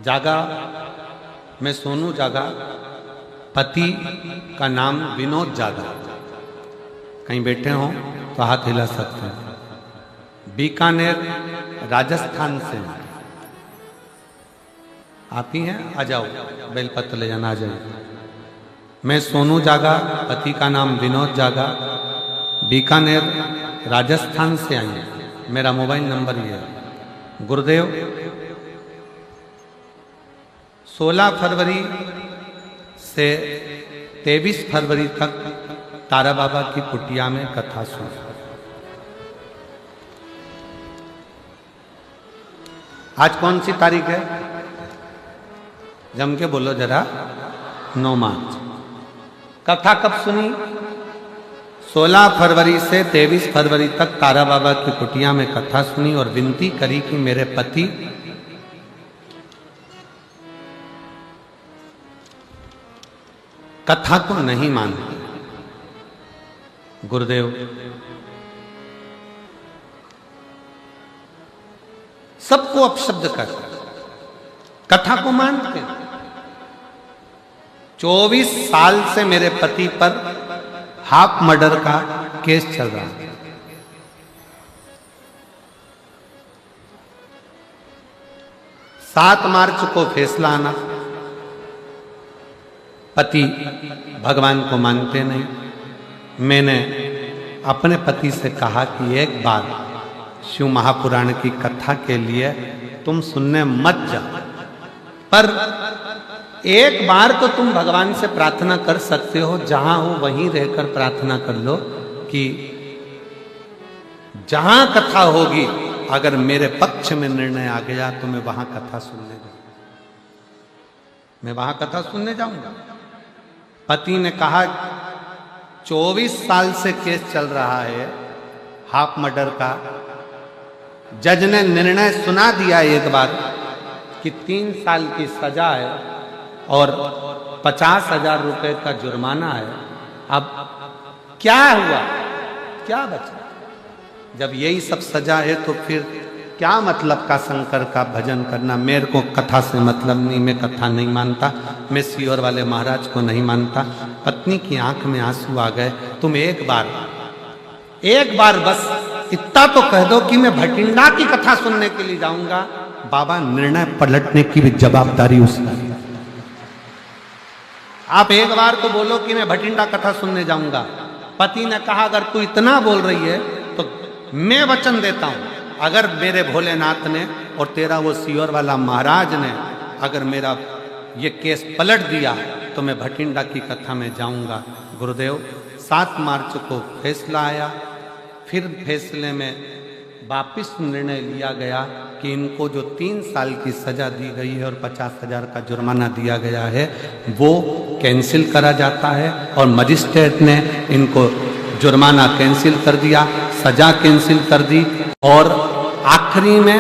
Speaker 1: जागा, मैं सोनू जागा, पति का नाम विनोद जागा। कहीं बैठे हो तो हाथ हिला सकते हैं। बीकानेर राजस्थान से आप ही हैं? आ जाओ, बेलपत्र ले जाना, आ जाइए। मैं सोनू जागा, पति का नाम विनोद जागा, बीकानेर राजस्थान से आई हूं। मेरा मोबाइल नंबर ये है। गुरुदेव 16 फरवरी से 23 फरवरी तक तारा बाबा की कुटिया में कथा सुन। आज कौन सी तारीख है? जम के बोलो जरा। 9 मार्च। कथा कब सुनी? 16 फरवरी से 23 फरवरी तक तारा बाबा की कुटिया में कथा सुनी और विनती करी कि मेरे पति कथा को नहीं मानते। गुरुदेव सबको अपशब्द कर, कथा को मानते। 24 साल से मेरे पति पर हाफ मर्डर का केस चल रहा है। सात मार्च को फैसला आना, पति भगवान को मानते नहीं। मैंने अपने पति से कहा कि एक बार शिव महापुराण की कथा के लिए तुम सुनने मत जाओ, पर एक बार तो तुम भगवान से प्रार्थना कर सकते हो, जहां हो वहीं रहकर प्रार्थना कर लो कि जहां कथा होगी अगर मेरे पक्ष में निर्णय आ गया तो मैं वहां कथा सुनने जाऊंगा, मैं वहां कथा सुनने जाऊंगा। पति ने कहा 24 साल से केस चल रहा है हाफ मर्डर का, जज ने निर्णय सुना दिया एक बार कि 3 साल की सजा है और 50,000 रुपए का जुर्माना है। अब क्या हुआ, क्या बचा? जब यही सब सजा है तो फिर क्या मतलब का शंकर का भजन करना? मेरे को कथा से मतलब नहीं, मैं कथा नहीं मानता, मैं सियोर वाले महाराज को नहीं मानता। पत्नी की आंख में आंसू आ गए। तुम एक बार बस इतना तो कह दो कि मैं भटिंडा की कथा सुनने के लिए जाऊंगा। बाबा, निर्णय पलटने की भी जवाबदारी उसकी। आप एक बार तो बोलो कि मैं भटिंडा कथा सुनने जाऊंगा। पति ने कहा अगर तू इतना बोल रही है तो मैं वचन देता हूं, अगर मेरे भोलेनाथ ने और तेरा वो सियोर वाला महाराज ने अगर मेरा ये केस पलट दिया तो मैं भटिंडा की कथा में जाऊंगा। गुरुदेव, 7 मार्च को फैसला आया। फिर फैसले में वापिस निर्णय लिया गया कि इनको जो 3 साल की सजा दी गई है और 50,000 का जुर्माना दिया गया है वो कैंसिल करा जाता है, और मजिस्ट्रेट ने इनको जुर्माना कैंसिल कर दिया, सजा कैंसिल कर दी और आखिरी में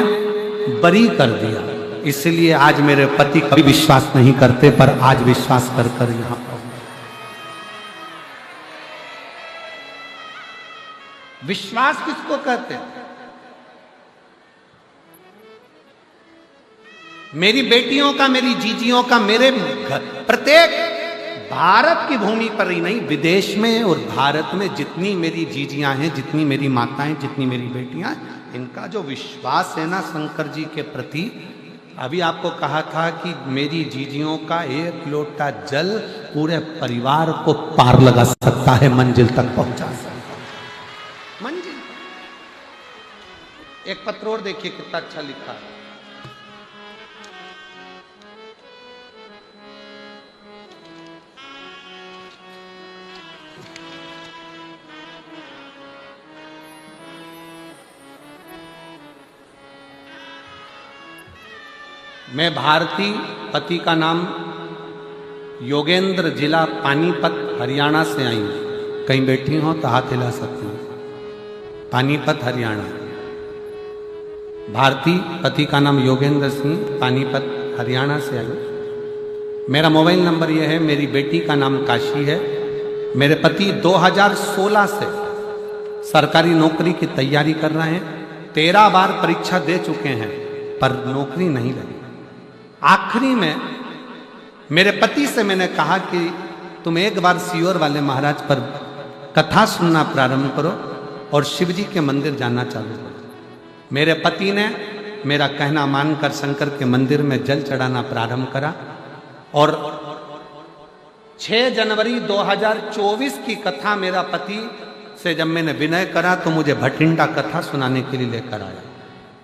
Speaker 1: बरी कर दिया। इसलिए आज मेरे पति कभी विश्वास नहीं करते, पर आज विश्वास कर कर यहां पर। विश्वास किसको कहते हैं? मेरी बेटियों का, मेरी जीजियों का, मेरे प्रत्येक भारत की भूमि पर ही नहीं, विदेश में और भारत में जितनी मेरी जीजियां हैं, जितनी मेरी माताएं, जितनी मेरी बेटियां, इनका जो विश्वास है ना शंकर जी के प्रति, अभी आपको कहा था कि मेरी जीजियों का 1 लोटा जल पूरे परिवार को पार लगा सकता है, मंजिल तक पहुंचा सकता है। मंजिल। एक पत्र और देखिए कितना अच्छा लिखा है। मैं भारती, पति का नाम योगेंद्र, जिला पानीपत, हरियाणा से आई हूँ। कहीं बैठी हो तो हाथ हिला सकती हूँ। पानीपत, हरियाणा। भारती, पति का नाम योगेंद्र सिंह, पानीपत, हरियाणा से आई हूँ। मेरा मोबाइल नंबर यह है। मेरी बेटी का नाम काशी है। मेरे पति 2016 से सरकारी नौकरी की तैयारी कर रहे हैं। 13 बार परीक्षा दे चुके हैं पर नौकरी नहीं लगी। आखिरी में मेरे पति से मैंने कहा कि तुम एक बार सियोर वाले महाराज पर कथा सुनना प्रारंभ करो और शिव जी के मंदिर जाना चालू करो। मेरे पति ने मेरा कहना मानकर शंकर के मंदिर में जल चढ़ाना प्रारंभ करा और 6 जनवरी 2024 की कथा मेरा पति से जब मैंने विनय करा तो मुझे भटिंडा कथा सुनाने के लिए लेकर आया।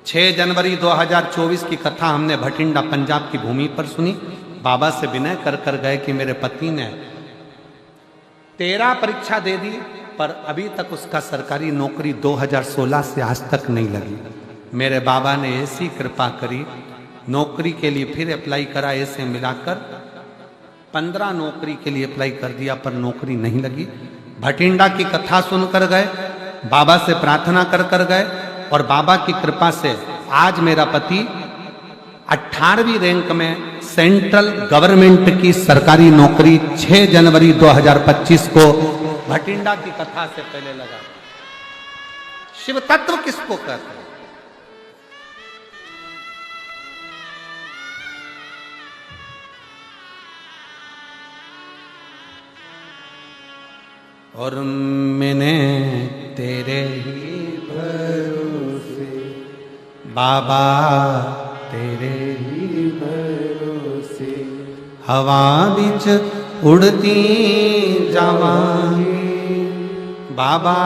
Speaker 1: 6 जनवरी 2024 की कथा हमने भटिंडा, पंजाब की भूमि पर सुनी। बाबा से विनय कर कर गए कि मेरे पति ने 13 परीक्षा दे दी पर अभी तक उसका सरकारी नौकरी 2016 से आज तक नहीं लगी। मेरे बाबा ने ऐसी कृपा करी, नौकरी के लिए फिर अप्लाई करा। ऐसे मिलाकर 15 नौकरी के लिए अप्लाई कर दिया पर नौकरी नहीं लगी। भटिंडा की कथा सुनकर गए, बाबा से प्रार्थना कर कर गए और बाबा की कृपा से आज मेरा पति 18वीं रैंक में सेंट्रल गवर्नमेंट की सरकारी नौकरी 6 जनवरी 2025 को भटिंडा की कथा से पहले लगा। शिव तत्व किसको कहते हैं? और मैंने तेरे ही भरोसे बाबा, तेरे ही भरोसे हवा बिच उड़ती जावांगी, बाबा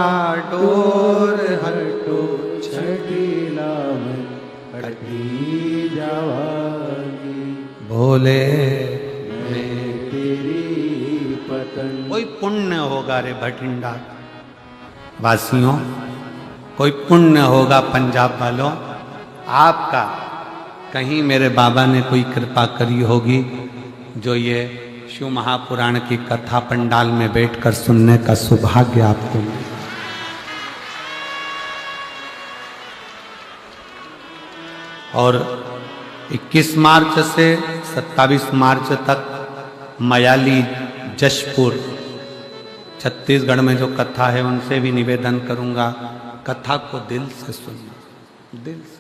Speaker 1: डोर हटो
Speaker 2: छठीला में हटी जावांगी,
Speaker 1: भोले
Speaker 2: मैं तेरी पतंग।
Speaker 1: कोई पुण्य होगा रे भटिंडा वासियों, कोई पुण्य होगा पंजाब वालों आपका, कहीं मेरे बाबा ने कोई कृपा करी होगी जो ये शिव महापुराण की कथा पंडाल में बैठकर सुनने का सौभाग्य आपको मिले। और 21 मार्च से 27 मार्च तक मयाली जशपुर छत्तीसगढ़ में जो कथा है उनसे भी निवेदन करूंगा, कथा को दिल से सुनना, दिल से।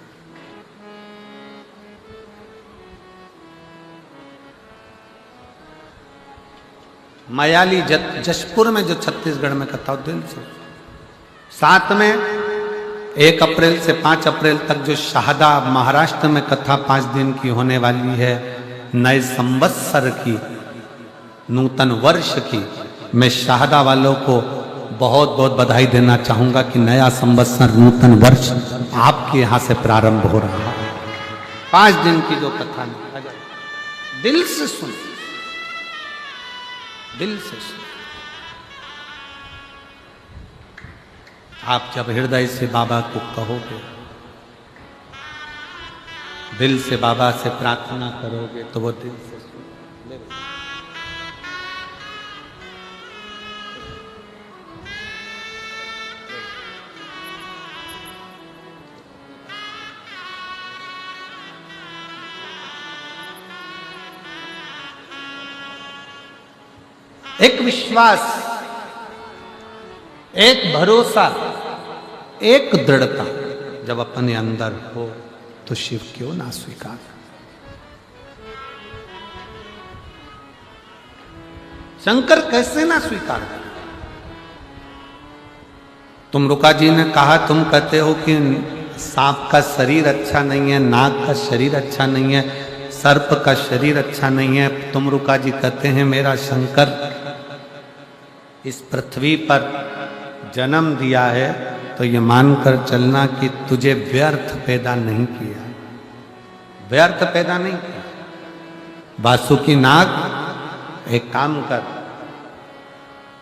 Speaker 1: मयाली जशपुर में जो छत्तीसगढ़ में कथा दिल से। साथ में 1 अप्रैल से 5 अप्रैल तक जो शाहदा महाराष्ट्र में कथा 5 दिन की होने वाली है, नए संवत्सर की, नूतन वर्ष की, मैं शाहदा वालों को बहुत बहुत बधाई देना चाहूंगा कि नया संवत्सर नूतन वर्ष आपके यहां से प्रारंभ हो रहा है। 5 दिन की जो कथा दिल से सुन, दिल से सुन। आप जब हृदय से बाबा को कहोगे, दिल से बाबा से प्रार्थना करोगे तो वो दिल से सुन। एक विश्वास, एक भरोसा, एक दृढ़ता जब अपने अंदर हो तो शिव क्यों ना स्वीकार। शंकर कैसे ना स्वीकार। तुमरुका जी ने कहा, तुम कहते हो कि सांप का शरीर अच्छा नहीं है, नाग का शरीर अच्छा नहीं है, सर्प का शरीर अच्छा नहीं है। तुमरुका जी कहते हैं मेरा शंकर इस पृथ्वी पर जन्म दिया है तो ये मानकर चलना कि तुझे व्यर्थ पैदा नहीं किया, व्यर्थ पैदा नहीं किया। वासुकी नाग, एक काम कर,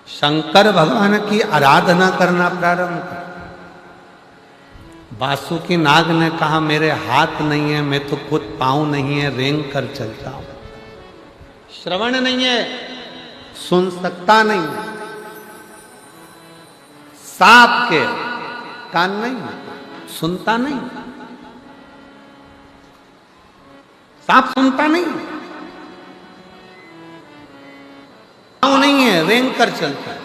Speaker 1: शंकर भगवान की आराधना करना प्रारंभ कर। वासुकी नाग ने कहा मेरे हाथ नहीं है, मैं तो खुद पाँव नहीं है, रेंग कर चलता हूं, श्रवण नहीं है, सुन सकता नहीं, सांप के कान नहीं, सुनता नहीं, सांप सुनता नहीं, पाँव नहीं है, रेंग कर चलता है।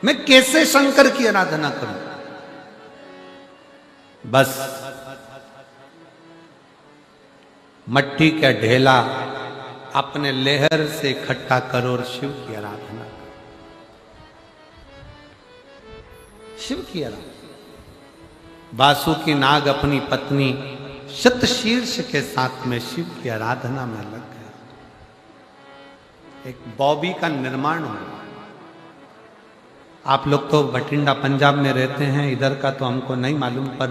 Speaker 1: मैं कैसे शंकर की आराधना करूं? बस मट्टी का ढेला अपने लेहर से इकट्ठा करो और शिव की आराधना करो, शिव की आराधना। वासुकी नाग अपनी पत्नी शतशीर्ष के साथ में शिव की आराधना में लग गया। एक बॉबी का निर्माण हुआ। आप लोग तो बठिंडा पंजाब में रहते हैं, इधर का तो हमको नहीं मालूम, पर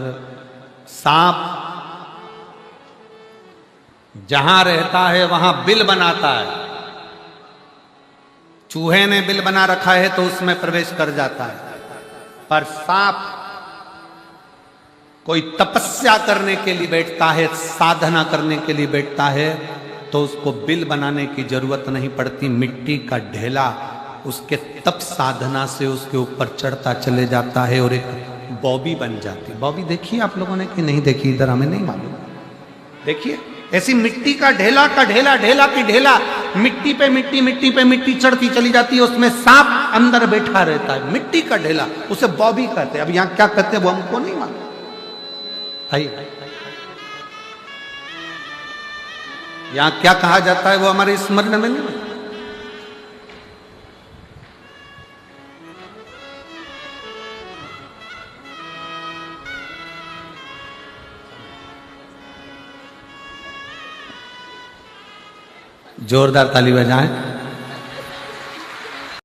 Speaker 1: सांप जहां रहता है वहां बिल बनाता है। चूहे ने बिल बना रखा है तो उसमें प्रवेश कर जाता है, पर सांप कोई तपस्या करने के लिए बैठता है, साधना करने के लिए बैठता है, तो उसको बिल बनाने की जरूरत नहीं पड़ती। मिट्टी का ढेला उसके तप साधना से उसके ऊपर चढ़ता चले जाता है और एक बॉबी बन जाती। बॉबी देखिए आप लोगों ने कि नहीं देखी? इधर हमें नहीं मालूम। देखिए ऐसी मिट्टी का ढेला ढेला की ढेला, मिट्टी पे मिट्टी चढ़ती चली जाती है, उसमें सांप अंदर बैठा रहता है। मिट्टी का ढेला, उसे बॉबी कहते हैं। अब यहाँ क्या कहते हैं वो हमको नहीं मालूम। यहाँ क्या कहा जाता है वो हमारे स्मरण में नहीं। जोरदार ताली बजाएं।